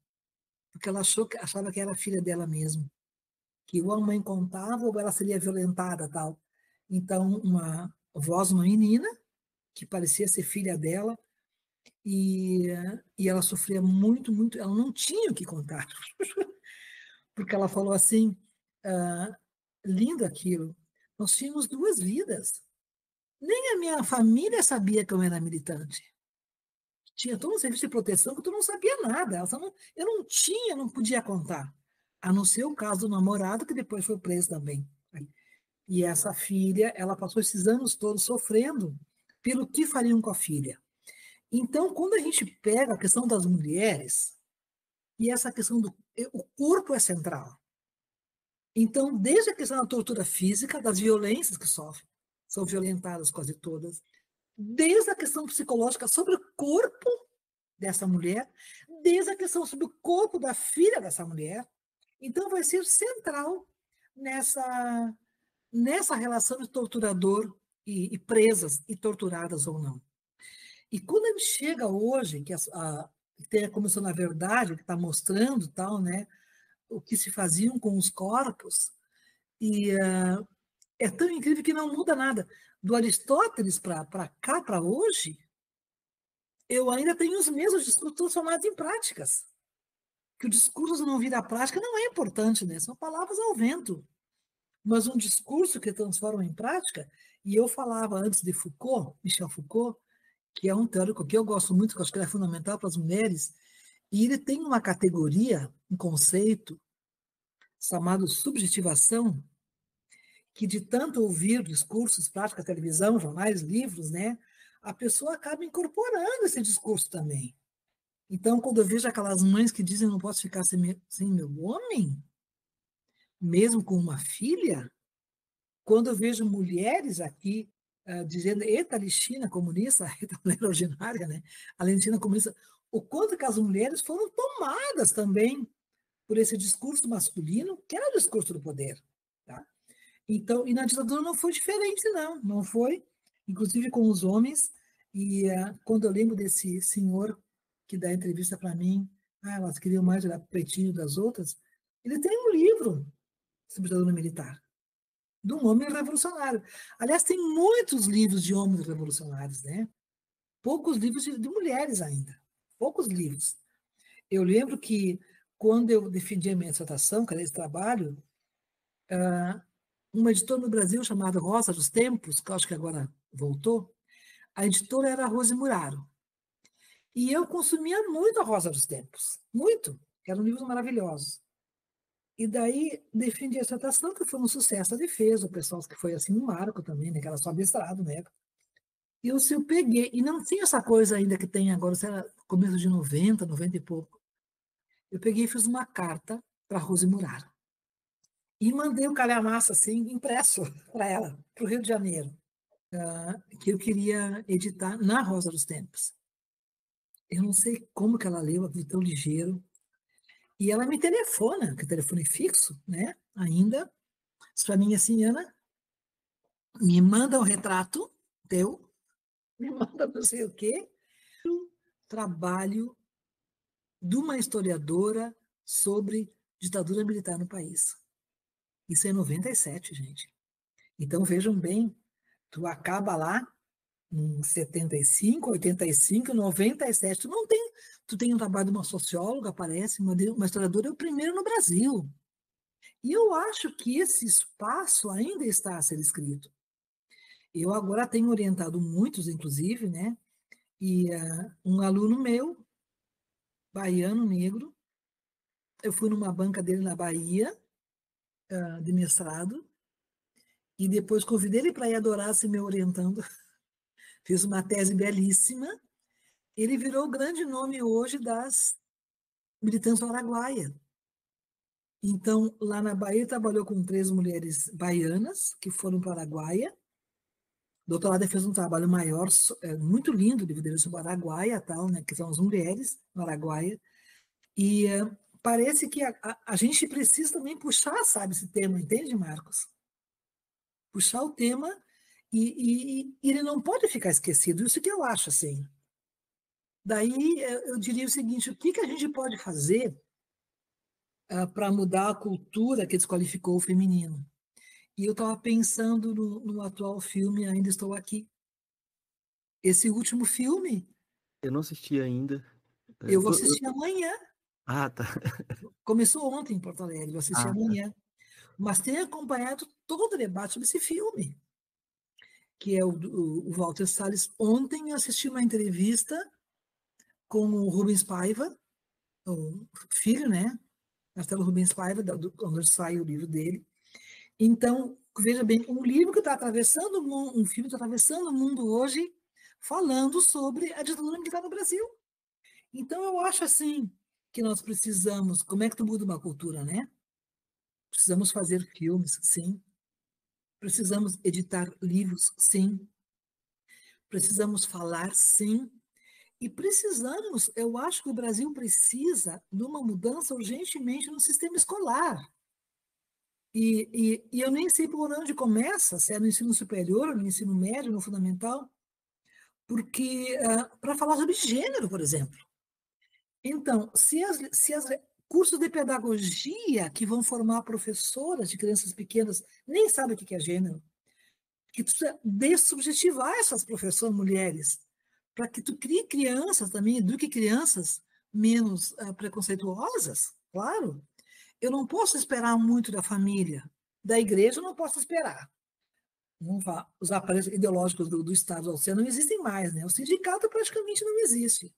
porque ela achava que era filha dela mesmo, que ou a mãe contava ou ela seria violentada, tal. Então, uma voz, uma menina, que parecia ser filha dela, e ela sofria muito, muito, ela não tinha o que contar, porque ela falou assim, lindo aquilo, nós tínhamos 2 vidas, nem a minha família sabia que eu era militante, tinha todo um serviço de proteção que tu não sabia nada, eu não tinha, não podia contar, a não ser o caso do namorado, que depois foi preso também. E essa filha, ela passou esses anos todos sofrendo pelo que fariam com a filha. Então, quando a gente pega a questão das mulheres, e essa questão o corpo é central. Então, desde a questão da tortura física, das violências que sofrem, são violentadas quase todas, desde a questão psicológica sobre o corpo dessa mulher, desde a questão sobre o corpo da filha dessa mulher, então vai ser central nessa relação de torturador e presas e torturadas ou não. E quando ele chega hoje, que tem a Comissão da Verdade, que está mostrando tal, né, o que se faziam com os corpos, e é tão incrível que não muda nada. Do Aristóteles para cá, para hoje, eu ainda tenho os mesmos discursos transformados em práticas. Que o discurso não vira prática não é importante, né? São palavras ao vento. Mas um discurso que transforma em prática, e eu falava antes de Foucault, Michel Foucault, que é um teórico que eu gosto muito, que eu acho que ele é fundamental para as mulheres, e ele tem uma categoria, um conceito, chamado subjetivação, que de tanto ouvir discursos, práticas, televisão, jornais, livros, né, a pessoa acaba incorporando esse discurso também. Então, quando eu vejo aquelas mães que dizem não posso ficar sem meu homem, mesmo com uma filha, quando eu vejo mulheres aqui dizendo, eita, Listina comunista, eita, mulher ordinária, né? A Listina comunista, o quanto que as mulheres foram tomadas também por esse discurso masculino, que era o discurso do poder. Tá? Então, e na ditadura não foi diferente, não foi. Inclusive com os homens, e quando eu lembro desse senhor que dá entrevista para mim, elas queriam mais olhar pretinho das outras, ele tem um livro sobre ditadura militar, de um homem revolucionário. Aliás, tem muitos livros de homens revolucionários, né? Poucos livros de mulheres ainda, poucos livros. Eu lembro que, quando eu defendi a minha dissertação, que era esse trabalho, uma editora no Brasil chamada Rosa dos Tempos, que eu acho que agora voltou, a editora era a Rose Muraro. E eu consumia muito a Rosa dos Tempos, muito, eram livros maravilhosos. E daí defendi a dissertação, que foi um sucesso a defesa, o pessoal que foi assim um marco também, né, que era só mestrado, né? E eu peguei, e não tinha essa coisa ainda que tem agora, era começo de 90, 90 e pouco. Eu peguei e fiz uma carta para a Rose Muraro. E mandei o calhamaço, assim, impresso para ela, para o Rio de Janeiro, que eu queria editar na Rosa dos Tempos. Eu não sei como que ela leu, aquilo tão ligeiro. E ela me telefona, que é telefone fixo, né? Ainda. Diz para mim assim, Ana, me manda um retrato teu, me manda não sei o quê. Trabalho de uma historiadora sobre ditadura militar no país. Isso é em 97, gente. Então, vejam bem, tu acaba lá em 75, 85, 97, tu tem um trabalho de uma socióloga, aparece, uma historiadora, é o primeiro no Brasil. E eu acho que esse espaço ainda está a ser escrito. Eu agora tenho orientado muitos, inclusive, né? E um aluno meu, baiano, negro, eu fui numa banca dele na Bahia, de mestrado, e depois convidei ele para ir adorar se me orientando. Fiz uma tese belíssima. Ele virou o grande nome hoje das militantes araguaia. Então, lá na Bahia, trabalhou com 3 mulheres baianas que foram para o Araguaia. O doutorado fez um trabalho maior, muito lindo, o livro dele sobre o Araguaia, tal, né, que são as mulheres no Araguaia. E parece que a gente precisa também puxar, sabe, esse tema, entende, Marcos? Puxar o tema e ele não pode ficar esquecido. Isso que eu acho, assim. Daí eu diria o seguinte, o que a gente pode fazer para mudar a cultura que desqualificou o feminino? E eu estava pensando no atual filme Ainda Estou Aqui. Esse último filme, Eu não assisti ainda. eu vou assistir amanhã. Ah, tá. Começou ontem em Porto Alegre, vou assistir Ah, tá. amanhã. Mas tenho acompanhado todo o debate sobre esse filme, que é o Walter Salles. Ontem eu assisti uma entrevista com o Rubens Paiva, o filho, né? Marcelo Rubens Paiva, onde sai o livro dele. Então, veja bem, um livro que está atravessando um filme que está atravessando o mundo hoje, falando sobre a ditadura militar no Brasil. Então, eu acho assim que nós precisamos, como é que tu muda uma cultura, né? Precisamos fazer filmes, sim. Precisamos editar livros, sim. Precisamos falar, sim. E precisamos, eu acho que o Brasil precisa de uma mudança urgentemente no sistema escolar. E eu nem sei por onde começa, se é no ensino superior, no ensino médio, no fundamental, porque para falar sobre gênero, por exemplo. Então, se as cursos de pedagogia que vão formar professoras de crianças pequenas nem sabem o que é gênero, que tu precisa dessubjetivar essas professoras mulheres, para que tu crie crianças também, eduque crianças menos preconceituosas, claro. Eu não posso esperar muito da família, da igreja eu não posso esperar. Não vá. Os aparelhos ideológicos do Estado ao não existem mais, né? O sindicato praticamente não existe.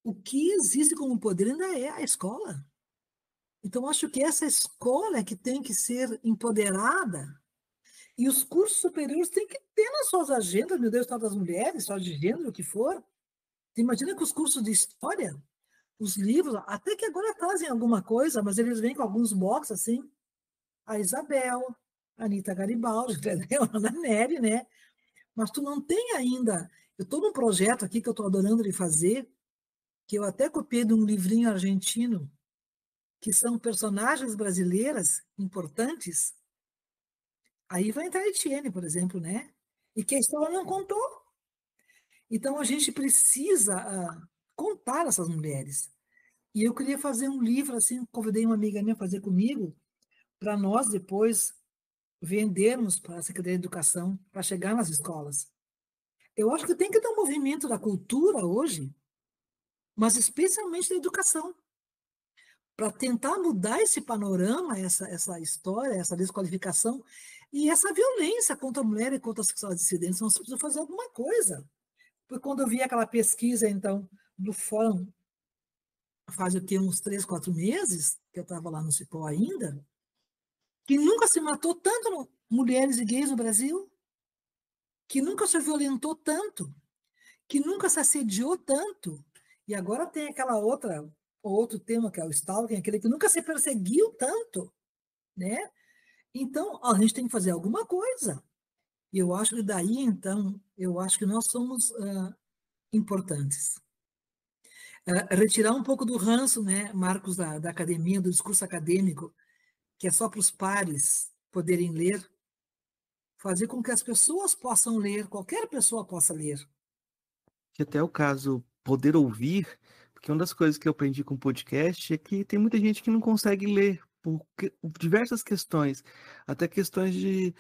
O que existe como poder ainda é a escola. Então, acho que essa escola é que tem que ser empoderada e os cursos superiores têm que ter nas suas agendas, meu Deus, história das mulheres, história de gênero, o que for. Você imagina que os cursos de história, os livros, até que agora trazem alguma coisa, mas eles vêm com alguns boxes assim, a Isabel, a Anitta Garibaldi, entendeu? A Ana Nery, né? Mas tu não tem ainda. Eu estou num projeto aqui que eu estou adorando de fazer, que eu até copiei de um livrinho argentino, que são personagens brasileiras importantes. Aí vai entrar a Etienne, por exemplo, né? E que a história não contou. Então a gente precisa contar essas mulheres. E eu queria fazer um livro, assim, convidei uma amiga minha a fazer comigo, para nós depois vendermos para a Secretaria de Educação, para chegar nas escolas. Eu acho que tem que ter um movimento da cultura hoje, mas especialmente da educação, para tentar mudar esse panorama, essa história, essa desqualificação e essa violência contra a mulher e contra as sexuais dissidentes. Nós precisamos fazer alguma coisa. Porque quando eu vi aquela pesquisa, então, do Fórum, faz o quê? Uns 3, 4 meses, que eu estava lá no Cipó ainda, que nunca se matou tanto mulheres e gays no Brasil, que nunca se violentou tanto, que nunca se assediou tanto. E agora tem aquela outro tema, que é o stalking, aquele que nunca se perseguiu tanto, né? Então, a gente tem que fazer alguma coisa. E eu acho que daí, então, eu acho que nós somos importantes. Retirar um pouco do ranço, né, Marcos, da academia, do discurso acadêmico, que é só para os pares poderem ler, fazer com que as pessoas possam ler, qualquer pessoa possa ler. Que até o caso poder ouvir, porque uma das coisas que eu aprendi com o podcast é que tem muita gente que não consegue ler por diversas questões, até questões de,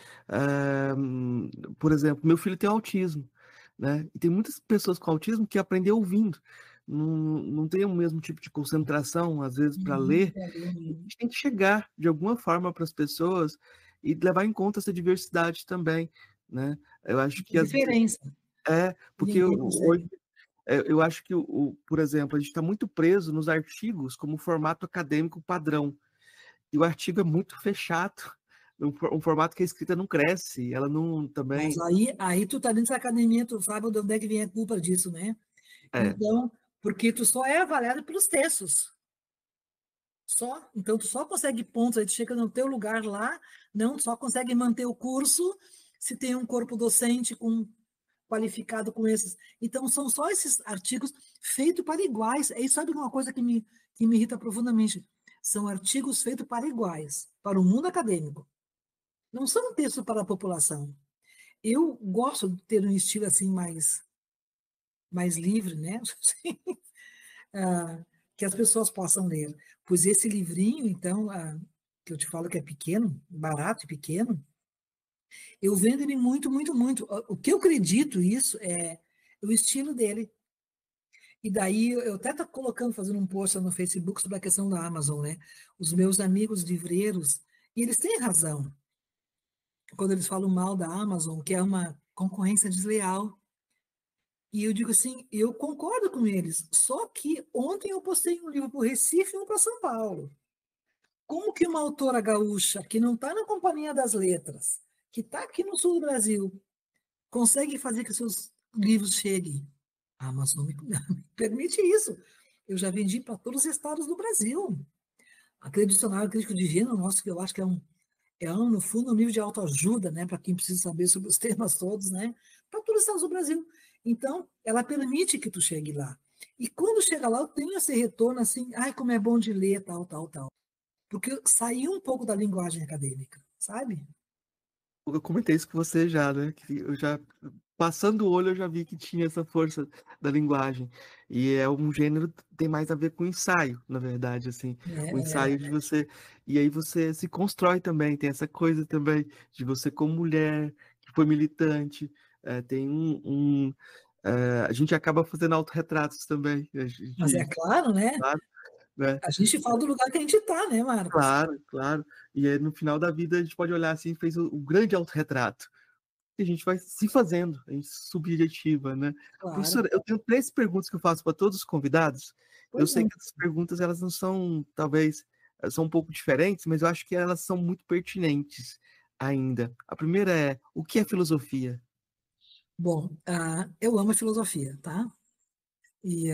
por exemplo, meu filho tem autismo, né? E tem muitas pessoas com autismo que aprendem ouvindo, não tem o mesmo tipo de concentração, às vezes, para ler. E a gente tem que chegar de alguma forma para as pessoas e levar em conta essa diversidade também, né? Eu acho que Diferença. porque Ninguém hoje consegue. eu acho que, por exemplo, a gente está muito preso nos artigos como formato acadêmico padrão. E o artigo é muito fechado, um formato que a escrita não cresce, ela não Mas também. aí tu tá dentro da academia, tu sabe de onde é que vem a culpa disso, né? É, Então, porque tu só é avaliado pelos textos. Só. Então, tu só consegue pontos, aí tu chega no teu lugar lá, não, tu só consegue manter o curso se tem um corpo docente qualificado com esses. Então, são só esses artigos feitos para iguais. E sabe uma coisa que me irrita profundamente? São artigos feitos para iguais, para o mundo acadêmico. Não são textos para a população. Eu gosto de ter um estilo assim mais livre, né? Que as pessoas possam ler. Pois esse livrinho, então, que eu te falo que é pequeno, barato e pequeno, eu vendo ele muito, muito, muito. O que eu acredito isso é o estilo dele. E daí eu até estou colocando, fazendo um post no Facebook sobre a questão da Amazon, né? Os meus amigos livreiros, e eles têm razão quando eles falam mal da Amazon, que é uma concorrência desleal. E eu digo assim, eu concordo com eles. Só que ontem eu postei um livro para o Recife e um para São Paulo. Como que uma autora gaúcha, que não está na Companhia das Letras, que está aqui no sul do Brasil, consegue fazer que seus livros cheguem? A Amazon me permite isso. Eu já vendi para todos os estados do Brasil. Aquele dicionário crítico de gênero nosso, que eu acho que no fundo, um livro de autoajuda, né, para quem precisa saber sobre os temas todos, né, para todos os estados do Brasil. Então, ela permite que tu chegue lá. E quando chega lá, eu tenho esse retorno assim, ai, como é bom de ler, tal, tal, tal. porque saiu um pouco da linguagem acadêmica, sabe? Eu comentei isso com você já, né? Que eu já, passando o olho, eu já vi que tinha essa força da linguagem. E é um gênero que tem mais a ver com ensaio, na verdade, assim. O ensaio de você. E aí você se constrói também, tem essa coisa também de você como mulher, que foi militante, tem a gente acaba fazendo autorretratos também. A Mas é gente, claro, né? claro, né? A gente fala do lugar que a gente está, né, Marcos? Claro, claro. E aí, no final da vida a gente pode olhar assim, fez o grande autorretrato. E a gente vai se fazendo, a gente subjetiva, né? Claro. Professora, eu tenho 3 perguntas que eu faço para todos os convidados. Eu Pois sei não. que essas perguntas, elas não são, talvez, são um pouco diferentes, mas eu acho que elas são muito pertinentes ainda. A primeira é, o que é filosofia? Bom, eu amo a filosofia, tá? E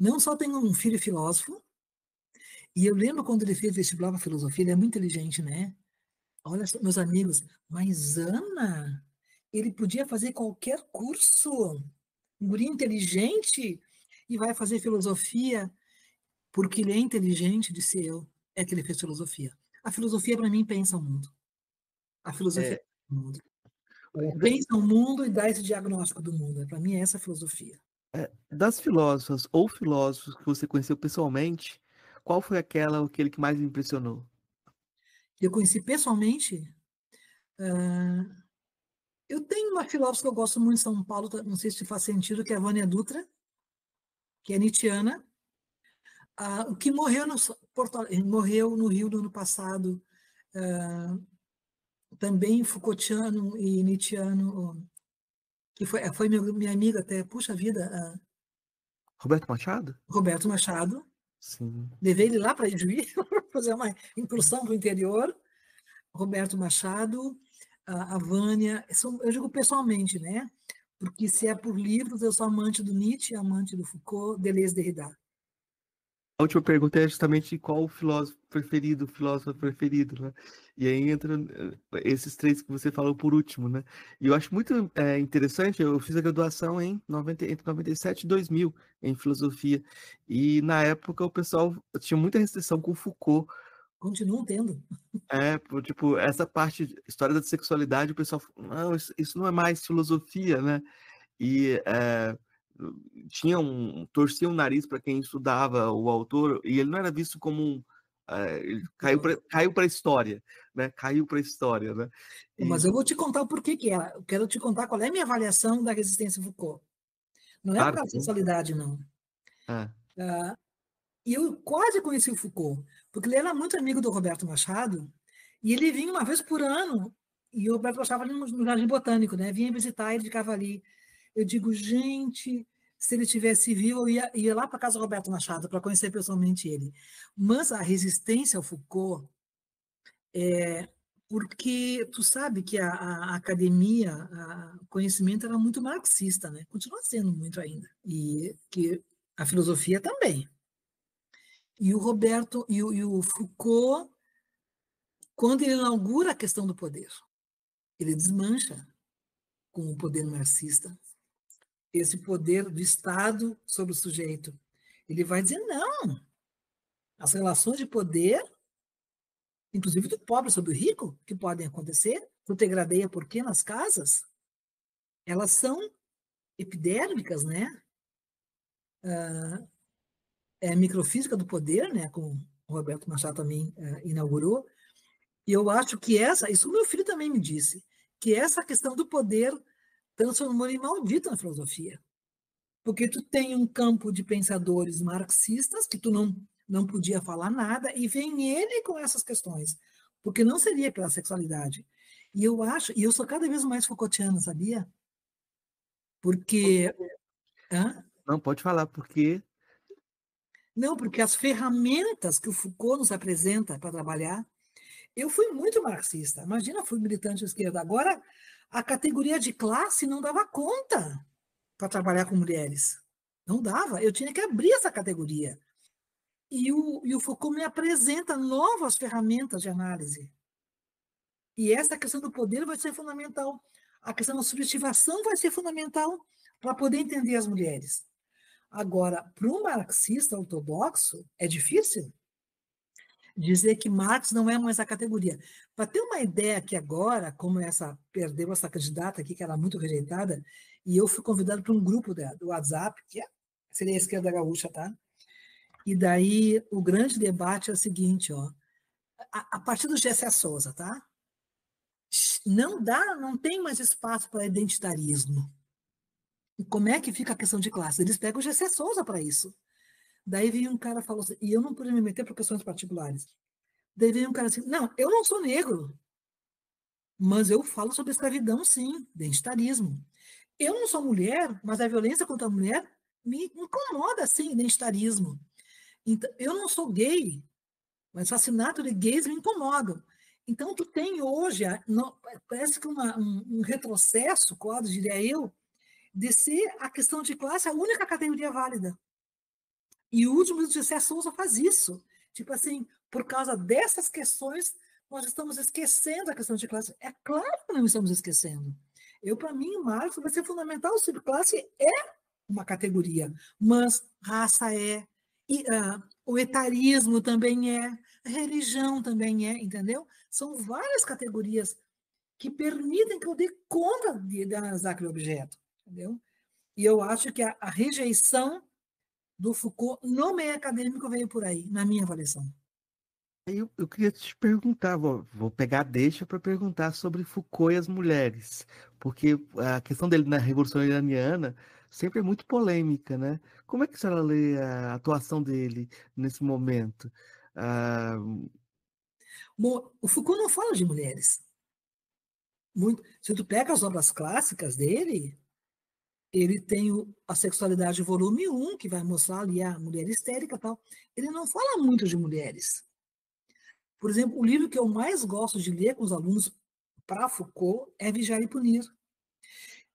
não só tenho um filho filósofo, e eu lembro quando ele fez vestibular para filosofia, ele é muito inteligente, né? Olha, meus amigos, mas Ana, ele podia fazer qualquer curso, um guri inteligente, e vai fazer filosofia, porque ele é inteligente, disse eu, é que ele fez filosofia. A filosofia, para mim, pensa o mundo. A filosofia É, pensa o mundo. Pensa o mundo e dá esse diagnóstico do mundo. Para mim, é essa a filosofia. das filósofas ou filósofos que você conheceu pessoalmente, qual foi aquela ou aquele que mais lhe impressionou? Eu conheci pessoalmente. Eu tenho uma filósofa que eu gosto muito em São Paulo, não sei se faz sentido, que é a Vânia Dutra, que é nietzschiana, o que morreu morreu no Rio no ano passado, também Foucaultiano e nietzschiano, que foi minha amiga até, puxa vida, Roberto Machado? Roberto Machado. Sim. Levei ele lá para Ijuí, fazer uma incursão para o interior. Roberto Machado, a Vânia, eu digo pessoalmente, né? Porque se é por livros, eu sou amante do Nietzsche, amante do Foucault, Deleuze, Derrida. A última pergunta é justamente qual o filósofo preferido, né? E aí entra esses 3 que você falou por último, né? E eu acho muito interessante, eu fiz a graduação entre 97 e 2000 em filosofia, e na época o pessoal tinha muita restrição com Foucault, Continuam tendo. tipo, essa parte, história da sexualidade, o pessoal, não, isso não é mais filosofia, né? E torcia o nariz para quem estudava o autor, e ele não era visto como ele caiu para a história, né? Caiu para a história, né? E Mas eu vou te contar o porquê que é. Eu quero te contar qual é a minha avaliação da resistência Foucault. Não é por claro, causa da sim. sexualidade, não. É. E eu quase conheci o Foucault, porque ele era muito amigo do Roberto Machado, e ele vinha uma vez por ano, e o Roberto Machado ali no Jardim Botânico, né? Vinha visitar, ele ficava ali. Eu digo, gente, se ele tivesse vivo, eu ia lá para casa do Roberto Machado para conhecer pessoalmente ele. Mas a resistência ao Foucault é porque tu sabe que a academia, o conhecimento era muito marxista, né? Continua sendo muito ainda. E que a filosofia também. E o Roberto e o Foucault, quando ele inaugura a questão do poder, ele desmancha com o poder marxista, esse poder do Estado sobre o sujeito. Ele vai dizer, não, as relações de poder, inclusive do pobre sobre o rico, que podem acontecer, tu te gradeia por quê nas casas? Elas são epidérmicas, né? É a microfísica do poder, né? Como o Roberto Machado também inaugurou. E eu acho que isso o meu filho também me disse, que essa questão do poder transformou em maldito na filosofia. Porque tu tem um campo de pensadores marxistas que tu não podia falar nada, e vem ele com essas questões, porque não seria pela sexualidade. E eu sou cada vez mais Foucaultiana, sabia? Porque, Não, pode falar, porque não, porque as ferramentas que o Foucault nos apresenta para trabalhar, eu fui muito marxista. Imagina, fui militante de esquerda. Agora, a categoria de classe não dava conta para trabalhar com mulheres. Não dava. Eu tinha que abrir essa categoria. E o Foucault me apresenta novas ferramentas de análise. E essa questão do poder vai ser fundamental. A questão da subjetivação vai ser fundamental para poder entender as mulheres. Agora, para um marxista ortodoxo, é difícil. dizer que Marx não é mais a categoria. Para ter uma ideia que agora, como perdeu essa candidata aqui, que era muito rejeitada, e eu fui convidado para um grupo do WhatsApp, seria a esquerda gaúcha, tá? E daí o grande debate é o seguinte, ó, a partir do Gessé Souza, tá? Não tem mais espaço para identitarismo. E como é que fica a questão de classe? Eles pegam o Gessé Souza para isso. Daí veio um cara e falou assim, e eu não podia me meter por questões particulares. Daí veio um cara assim, não, eu não sou negro, mas eu falo sobre escravidão, sim, identitarismo. Eu não sou mulher, mas a violência contra a mulher me incomoda, sim, identitarismo. Então, eu não sou gay, mas assassinato de gays me incomodam. Então, tu tem hoje, parece que um retrocesso, quase, diria eu, de ser a questão de classe a única categoria válida. E o último de José Souza faz isso. Tipo assim, por causa dessas questões, nós estamos esquecendo a questão de classe. É claro que não estamos esquecendo. Para mim, o Marx vai ser fundamental. O classe é uma categoria, mas raça é, o etarismo também é, a religião também é, entendeu? São várias categorias que permitem que eu dê conta de analisar aquele objeto, entendeu? E eu acho que a rejeição do Foucault no meio acadêmico veio por aí, na minha avaliação. Aí eu queria te perguntar, vou pegar a deixa para perguntar sobre Foucault e as mulheres, porque a questão dele na Revolução Iraniana sempre é muito polêmica, né? Como é que a senhora lê a atuação dele nesse momento? Ah, Bom, o Foucault não fala de mulheres. Se tu pega as obras clássicas dele, ele tem a Sexualidade volume 1, que vai mostrar ali a mulher histérica e tal. Ele não fala muito de mulheres. Por exemplo, o livro que eu mais gosto de ler com os alunos para Foucault é Vigiar e Punir,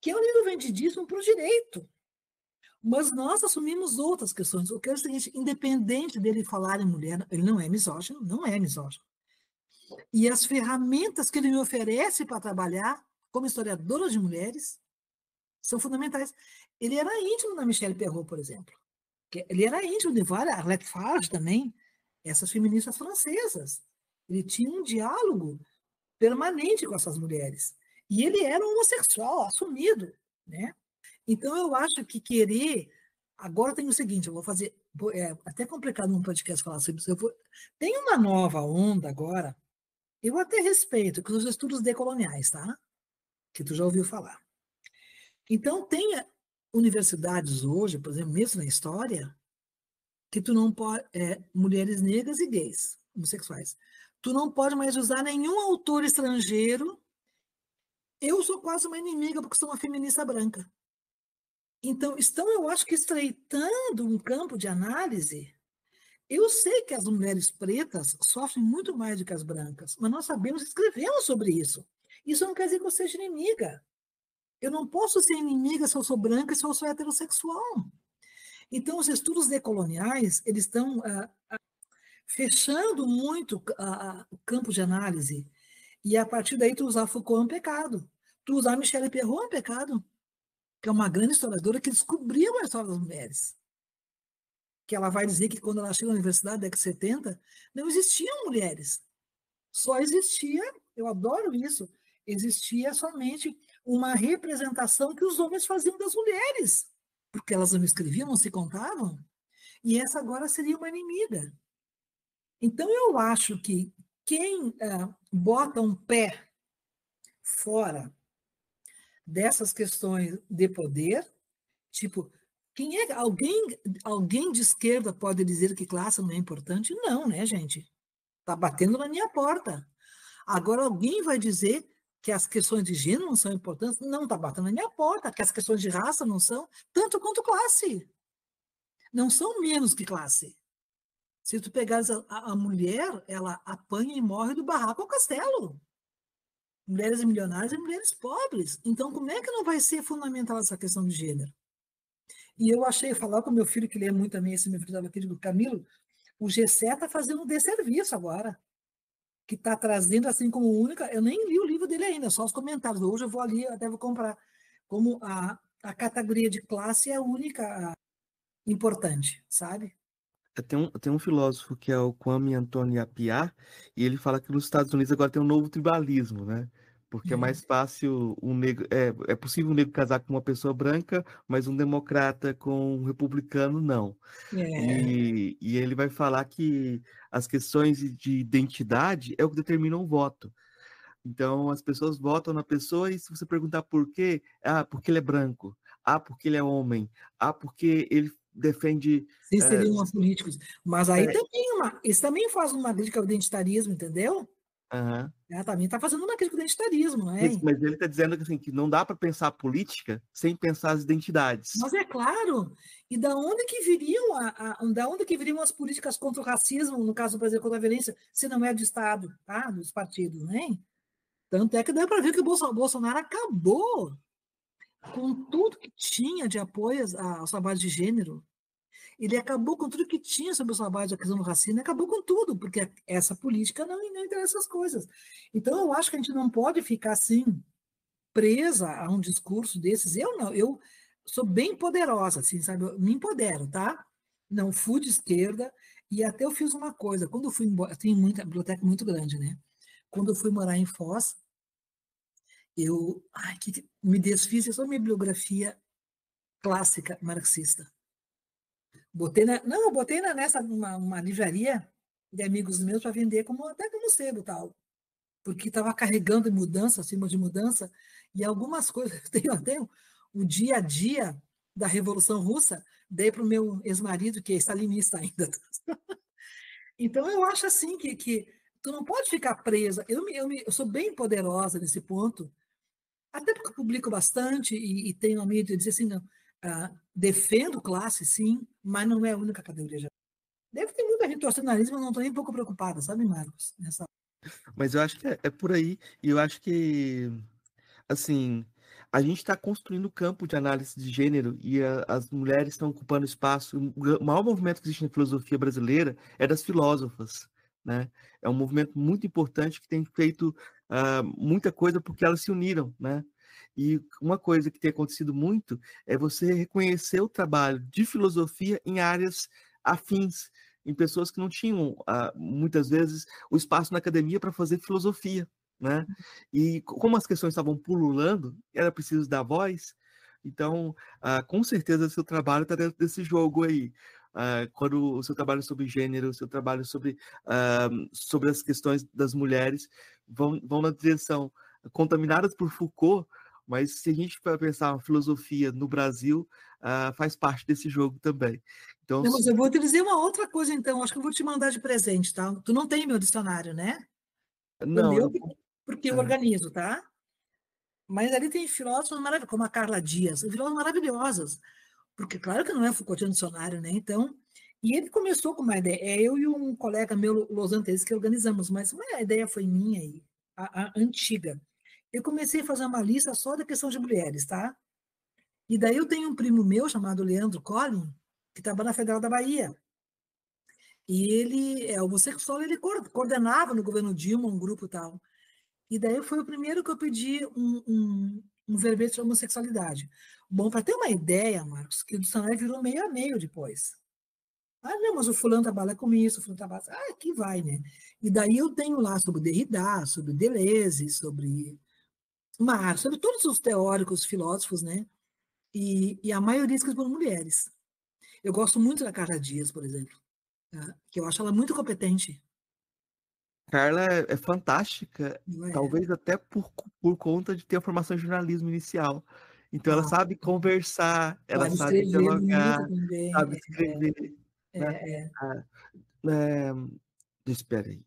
que é um livro vendidíssimo para o direito. Mas nós assumimos outras questões. O que é o seguinte, independente dele falar em mulher, ele não é misógino, não é misógino. E as ferramentas que ele me oferece para trabalhar como historiadora de mulheres são fundamentais. Ele era íntimo da Michelle Perrault, por exemplo. Ele era íntimo de várias, Arlette Farge também, essas feministas francesas. Ele tinha um diálogo permanente com essas mulheres. E ele era homossexual, assumido, né? Então, eu acho que querer... Agora tem o seguinte, eu vou fazer... É até complicado um podcast falar sobre isso. Tem uma nova onda agora, eu até respeito, que são os estudos decoloniais, tá? Que tu já ouviu falar. Então, tem universidades hoje, por exemplo, mesmo na história, que tu não pode... mulheres negras e gays, homossexuais. Tu não pode mais usar nenhum autor estrangeiro. Eu sou quase uma inimiga porque sou uma feminista branca. Então, eu acho que estreitando um campo de análise. Eu sei que as mulheres pretas sofrem muito mais do que as brancas, mas nós sabemos, escrevemos sobre isso. Isso não quer dizer que eu seja inimiga. Eu não posso ser inimiga se eu sou branca e se eu sou heterossexual. Então, os estudos decoloniais, eles estão fechando muito o campo de análise. E a partir daí, tu usar Foucault é um pecado. Tu usar Michelle Perrault é um pecado, que é uma grande historiadora que descobriu a história das mulheres. Que ela vai dizer que quando ela chega na universidade, na década de 70, não existiam mulheres. Só existia, eu adoro isso, existia somente uma representação que os homens faziam das mulheres, porque elas não escreviam, não se contavam, e essa agora seria uma inimiga. Então, eu acho que quem bota um pé fora dessas questões de poder, tipo, alguém de esquerda pode dizer que classe não é importante? Não, né, gente? Está batendo na minha porta. Agora, alguém vai dizer que as questões de gênero não são importantes? Não, está batendo na minha porta. Que as questões de raça não são, tanto quanto classe. Não são menos que classe. Se tu pegares a mulher, ela apanha e morre do barraco ao castelo. Mulheres milionárias e mulheres pobres. Então, como é que não vai ser fundamental essa questão de gênero? E eu achei, falar com meu filho, que lê muito também, esse meu filho estava aqui, digo, Camilo, o Gessé está fazendo um desserviço agora, que está trazendo assim como única, eu nem li o livro dele ainda, só os comentários, hoje eu vou ali, até vou comprar, como a categoria de classe é a única importante, sabe? Tem um filósofo que é o Kwame Anthony Appiah, e ele fala que nos Estados Unidos agora tem um novo tribalismo, né? Porque é É, mais fácil um negro. É possível um negro casar com uma pessoa branca, mas um democrata com um republicano, não. é, E ele vai falar que as questões de identidade é o que determina o voto. Então, as pessoas votam na pessoa e se você perguntar por quê, porque ele é branco, porque ele é homem, porque ele defende. sim, eh, seriam políticos. Mas aí é, também, isso também faz uma crítica ao identitarismo, entendeu? aham. Também está fazendo uma crítica ao identitarismo, não é? Mas ele está dizendo que, assim, que não dá para pensar a política sem pensar as identidades. Mas é claro, e da onde que viriam da onde que viriam as políticas contra o racismo, no caso, por exemplo, contra a violência, se não é do Estado, tá? Dos partidos, né? Tanto é que dá para ver que o Bolsonaro acabou com tudo que tinha de apoio ao trabalho de gênero. Ele acabou com tudo que tinha sobre o trabalho da questão do racismo, acabou com tudo, porque essa política não interessa essas coisas. Então, eu acho que a gente não pode ficar assim, presa a um discurso desses. Eu não, eu sou bem poderosa, assim, sabe? Eu me empodero, tá? Não fui de esquerda, e até eu fiz uma coisa, quando eu fui embora, tem muita biblioteca muito grande, né? Quando eu fui morar em Foz, me desfiz de toda a minha bibliografia clássica marxista. Eu botei nessa uma livraria de amigos meus para vender até como sebo tal, porque estava carregando de mudança, acima de mudança, e algumas coisas, tenho até o dia a dia da Revolução Russa, dei para o meu ex-marido, que é stalinista ainda. Então, eu acho assim que tu não pode ficar presa. Eu sou bem poderosa nesse ponto, até porque eu publico bastante e tenho a mídia dizer assim, não, defendo classe, sim, mas não é a única categoria. Deve ter muita gente torcendo o nariz, mas não estou nem um pouco preocupada, sabe, Marcos? Mas eu acho que é por aí. E eu acho que, assim, a gente está construindo campo de análise de gênero e as mulheres estão ocupando espaço. O maior movimento que existe na filosofia brasileira é das filósofas, né? É um movimento muito importante que tem feito muita coisa porque elas se uniram, né? E uma coisa que tem acontecido muito é você reconhecer o trabalho de filosofia em áreas afins, em pessoas que não tinham, muitas vezes, o espaço na academia para fazer filosofia, né? E como as questões estavam pululando, era preciso dar voz. Então, com certeza, seu trabalho está dentro desse jogo aí. Quando o seu trabalho sobre gênero, o seu trabalho sobre as questões das mulheres vão na direção contaminadas por Foucault, mas se a gente for pensar a filosofia no Brasil, faz parte desse jogo também. Então, Não, mas eu vou te dizer uma outra coisa, então. Acho que eu vou te mandar de presente, tá? Tu não tem meu dicionário, né? O não, meu, eu, porque eu ah, organizo, tá? Mas ali tem filósofos maravilhosos, como a Carla Dias, filósofos maravilhosas. Porque, claro que não é Foucaultiano dicionário, né? Então, e ele começou com uma ideia. Eu e um colega meu, Los Angeles, que organizamos, mas a ideia foi minha aí, a antiga. Eu comecei a fazer uma lista só da questão de mulheres, tá? E daí eu tenho um primo meu chamado Leandro Collin, que estava na Federal da Bahia. E ele é homossexual, ele coordenava no governo Dilma um grupo e tal. E daí foi o primeiro que eu pedi um verbete de homossexualidade. Bom, para ter uma ideia, Marcos, que o dicionário virou meio a meio depois. Não, mas o fulano trabalha com isso, o fulano trabalha. Aqui vai, né? E daí eu tenho lá sobre Derrida, sobre Deleuze, sobre Marx, sobre todos os teóricos, filósofos, né? E a maioria escritos por mulheres. Eu gosto muito da Carla Dias, por exemplo, tá? Que eu acho ela muito competente. Carla é fantástica, Não é? talvez até por conta de ter a formação em jornalismo inicial. Então, ela Ah, sabe conversar, ela sabe sabe escrever bonito dialogar, também. sabe escrever, né? É. Ah, é, espera aí,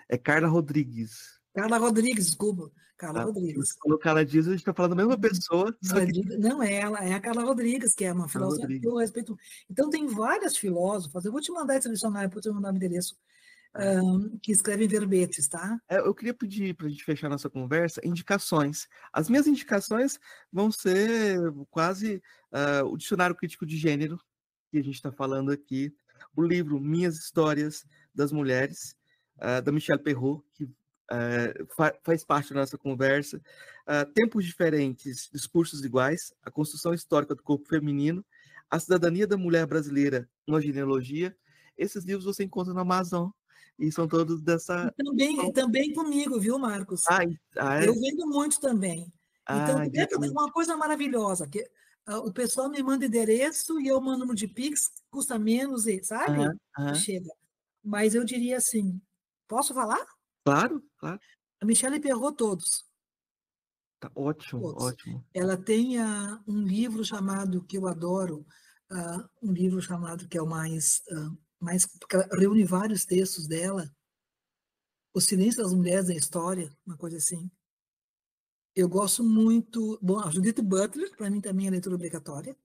é Carla Rodrigues. Carla Rodrigues, desculpa. Carla Tá? Se você Rodrigues. falou Carla Dias, a gente está falando da mesma pessoa, só que Não é ela, é a Carla Rodrigues, que é uma Carla filósofa que eu Rodrigues. respeito. Então, tem várias filósofas, eu vou te mandar esse dicionário, depois eu vou te mandar o endereço, É. que escrevem verbetes, tá? Eu queria pedir para a gente fechar nossa conversa indicações. As minhas indicações vão ser quase o dicionário crítico de gênero que a gente está falando aqui, o livro Minhas Histórias das Mulheres, da Michelle Perrault, que faz parte da nossa conversa, Tempos Diferentes, Discursos Iguais, A Construção Histórica do Corpo Feminino, A Cidadania da Mulher Brasileira, uma Genealogia, esses livros você encontra na Amazon, e são todos dessa... E também comigo, viu, Marcos? É? Eu vendo muito também. Então, Diretamente. uma coisa maravilhosa, que o pessoal me manda endereço e eu mando no de Pix, custa menos, sabe? E chega. Mas eu diria assim, posso falar? Claro, claro. A Michelle Perrot, todos. Tá ótimo, Todos. ótimo. Ela tem um livro chamado, que eu adoro, um livro chamado que é o mais porque ela reúne vários textos dela, O Silêncio das Mulheres da História, uma coisa assim. Eu gosto muito. Bom, a Judith Butler, para mim também é leitura obrigatória.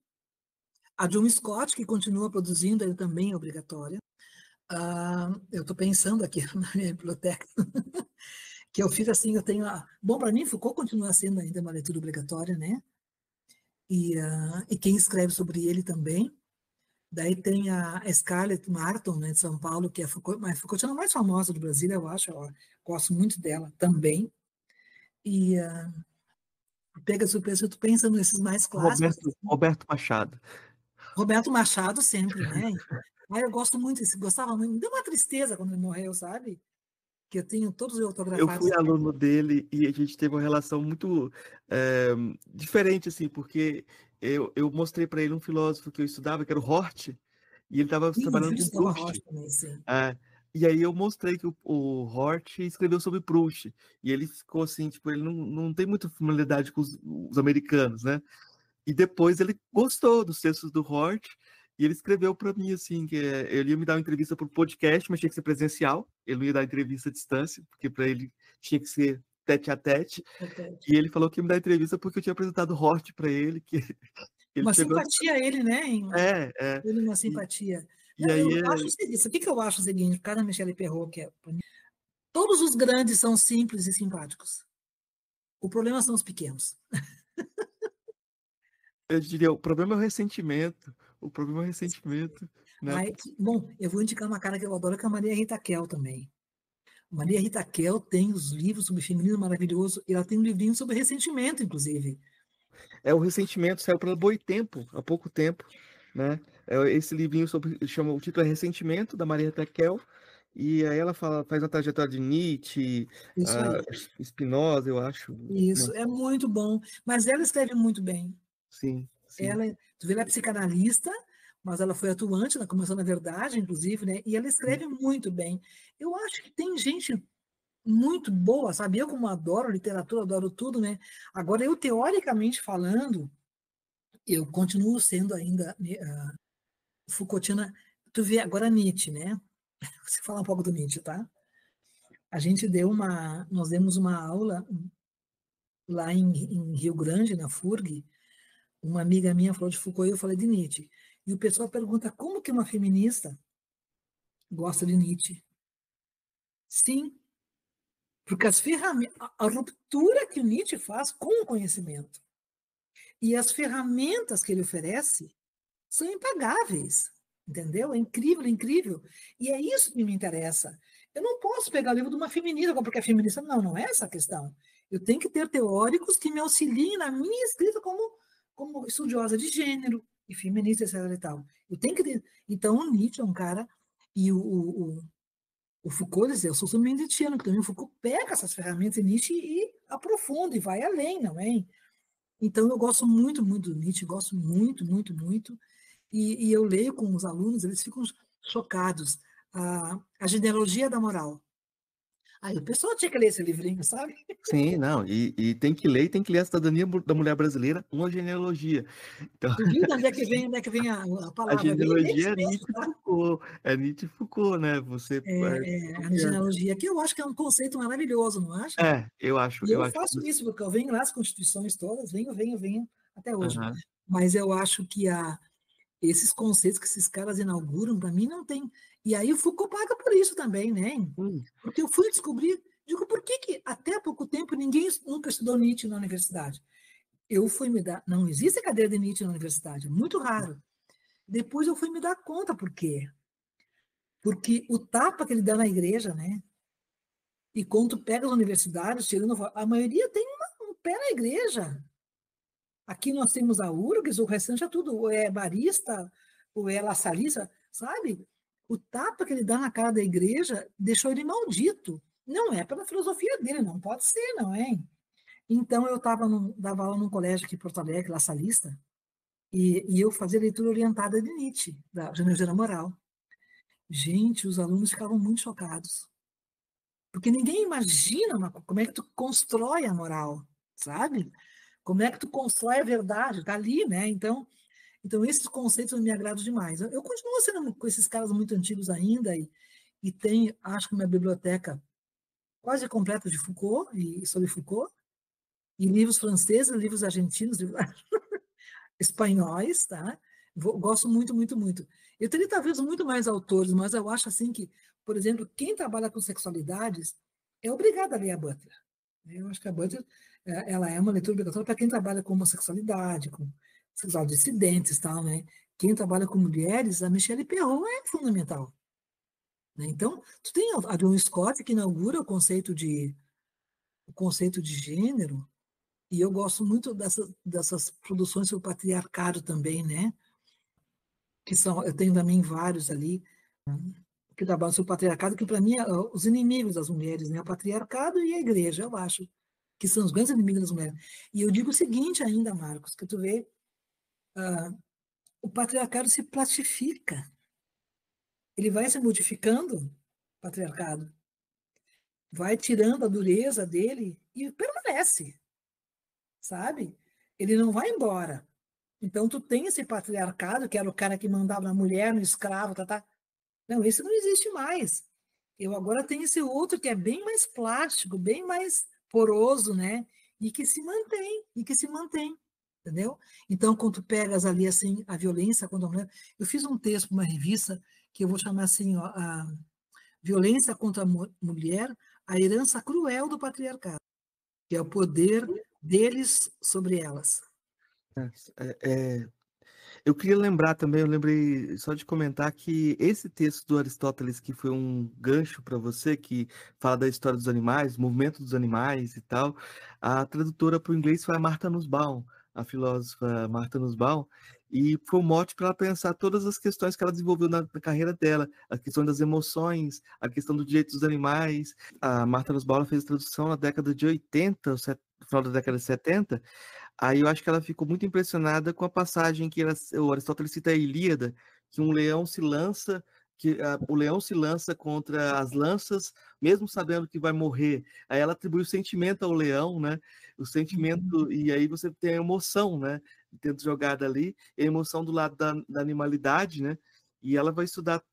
A John Scott, que continua produzindo, ele também é obrigatória. Eu estou pensando aqui na minha biblioteca, que eu fiz assim, eu tenho. Bom, para mim, Foucault continua sendo ainda uma leitura obrigatória, né? E quem escreve sobre ele também. Daí tem a Scarlett Martin, né, de São Paulo, que é Foucault, mas Foucault é a mais famosa do Brasil, eu acho. Eu gosto muito dela também. E pega surpresa, tu pensa nesses mais clássicos. Roberto Machado. Roberto Machado sempre, né? Eu gosto muito, gostava muito. Me deu uma tristeza quando ele morreu, sabe? Que eu tenho todos os Eu autografados. fui aluno dele e a gente teve uma relação muito diferente, assim, porque eu mostrei para ele um filósofo que eu estudava, que era o Hort, e ele estava Sim, o trabalhando filho com estava Rocha Proust. também, sim. E aí eu mostrei que o Hort escreveu sobre Proust, e ele ficou assim, tipo, ele não tem muita familiaridade com os americanos, né? E depois ele gostou dos textos do Hort, e ele escreveu para mim assim, que ele ia me dar uma entrevista para o podcast, mas tinha que ser presencial, ele não ia dar entrevista à distância, porque para ele tinha que ser tete a tete, e ele falou que ia me dar entrevista porque eu tinha apresentado o Hort para ele, que ele Uma tinha gostado. simpatia a ele, né? Ele uma E, simpatia. e aí... Eu acho o seguinte, o que eu acho o seguinte, por causa da Michelle Perrot, que é, todos os grandes são simples e simpáticos. O problema são os pequenos. Eu diria, o problema é o ressentimento. O problema é o ressentimento, né? Bom, eu vou indicar uma cara que eu adoro, que é a Maria Rita Kell também. Maria Rita Kell tem os livros sobre feminino maravilhoso, e ela tem um livrinho sobre ressentimento, inclusive. O ressentimento saiu pela Boitempo, há pouco tempo, né? Esse livrinho chama, o título é Ressentimento, da Maria Tekel, e aí ela faz uma trajetória de Nietzsche, Isso aí. Spinoza, eu acho. Isso, é muito bom. Mas ela escreve muito bem. Sim, sim. Tu vê, ela é psicanalista, mas ela foi atuante na Comissão da Verdade, inclusive, né? E ela escreve muito bem. Eu acho que tem gente muito boa, sabe? Eu, como adoro literatura, adoro tudo, né? Agora, eu, teoricamente falando, eu continuo sendo ainda Foucaultiana. Tu vê agora Nietzsche, né? Você fala um pouco do Nietzsche, tá? Nós demos uma aula lá em Rio Grande, na FURG. Uma amiga minha falou de Foucault e eu falei de Nietzsche. E o pessoal pergunta como que uma feminista gosta de Nietzsche. Sim, porque as ferramentas, a ruptura que o Nietzsche faz com o conhecimento e as ferramentas que ele oferece são impagáveis, entendeu? É incrível, é incrível. E é isso que me interessa. Eu não posso pegar o livro de uma feminista, porque é feminista. Não, não é essa a questão. Eu tenho que ter teóricos que me auxiliem na minha escrita como estudiosa de gênero e feminista, etc. E tal. Eu tenho que ter. Então, o Nietzsche é um cara. E o Foucault dizia, eu sou também nietzschiano, porque também o Foucault pega essas ferramentas de Nietzsche e aprofunda e vai além, não é? Então, eu gosto muito, muito do Nietzsche, gosto muito, muito, muito. E eu leio com os alunos, eles ficam chocados. A genealogia da moral. Aí o pessoal tinha que ler esse livrinho, sabe? Sim, não, e tem que ler a Cidadania da Mulher Brasileira, uma genealogia. Então, Tu viu de onde é que vem a a palavra? Bem genealogia isso é mesmo, Nietzsche e tá? Foucault, é Nietzsche e Foucault, né? Você A genealogia, que eu acho que é um conceito maravilhoso, não acha? eu acho, E eu eu acho faço isso. isso, porque eu venho lá as constituições todas, venho, até hoje. Aham. Mas eu acho que esses conceitos que esses caras inauguram, para mim, não tem. E aí o Foucault paga por isso também, né? Hum. Porque eu fui descobrir, digo, por que até há pouco tempo ninguém nunca estudou Nietzsche na universidade? Eu fui me dar, não existe cadeira de Nietzsche na universidade, é muito raro. Depois eu fui me dar conta por quê. Porque o tapa que ele dá na igreja, né? E quando tu pega as universidades, tirando, a maioria tem um pé na igreja. Aqui nós temos a URGS, o restante é tudo, ou é barista, ou é la salista, sabe? O tapa que ele dá na cara da igreja deixou ele maldito. Não é pela filosofia dele, não pode ser, não é? Então, eu dava aula num colégio aqui em Porto Alegre, La Salista, e eu fazia leitura orientada de Nietzsche, da Genealogia da Moral. Gente, os alunos ficavam muito chocados. Porque ninguém imagina como é que tu constrói a moral, sabe? Como é que tu constrói a verdade? Está ali, né? Então, esses conceitos me agradam demais. Eu continuo sendo com esses caras muito antigos ainda, e tenho, acho que, uma biblioteca quase completa de Foucault, e sobre Foucault, e livros franceses, livros argentinos, espanhóis, tá? Gosto muito, muito, muito. Eu teria talvez muito mais autores, mas eu acho assim que, por exemplo, quem trabalha com sexualidades é obrigado a ler a Butler. Eu acho que a Butler, ela é uma leitura obrigatória para quem trabalha com homossexualidade, com sexual dissidentes, tal, né? Quem trabalha com mulheres, a Michelle Perrault é fundamental. Né? Então, tu tem a John Scott que inaugura o conceito de gênero, e eu gosto muito dessas produções sobre o patriarcado também, né? Eu tenho também vários ali, que trabalham sobre o patriarcado, que para mim é os inimigos das mulheres, né? O patriarcado e a igreja, eu acho, que são os grandes inimigos das mulheres. E eu digo o seguinte ainda, Marcos, que tu vê, o patriarcado se plastifica, ele vai se modificando, o patriarcado, vai tirando a dureza dele e permanece, sabe? Ele não vai embora. Então, tu tem esse patriarcado, que era o cara que mandava na mulher, no escravo, tá. Não, esse não existe mais. Eu agora tenho esse outro que é bem mais plástico, bem mais poroso, né? E que se mantém, entendeu? Então, quando tu pegas ali, assim, a violência contra a mulher... Eu fiz um texto para uma revista que eu vou chamar assim, ó, a Violência contra a Mulher, a herança cruel do patriarcado, que é o poder deles sobre elas. Eu queria lembrar também, eu lembrei só de comentar que esse texto do Aristóteles, que foi um gancho para você, que fala da história dos animais, movimento dos animais e tal, a tradutora para o inglês foi a Martha Nussbaum, a filósofa Martha Nussbaum, e foi um mote para ela pensar todas as questões que ela desenvolveu na carreira dela, a questão das emoções, a questão do direito dos animais. A Martha Nussbaum fez a tradução na década de 80, no final da década de 70. Aí eu acho que ela ficou muito impressionada com a passagem que o Aristóteles cita a Ilíada, que um leão se lança, o leão se lança contra as lanças, mesmo sabendo que vai morrer. Aí ela atribui o sentimento ao leão, né? O sentimento, e aí você tem a emoção, né? Tendo jogada ali, e a emoção do lado da animalidade, né? E ela vai estudar,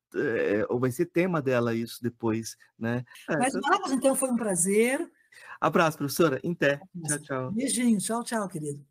ou vai ser tema dela isso depois, né? Mas, Marcos, então foi um prazer. Abraço, professora. Em té. Tchau, tchau. Beijinho. Tchau, tchau, querido.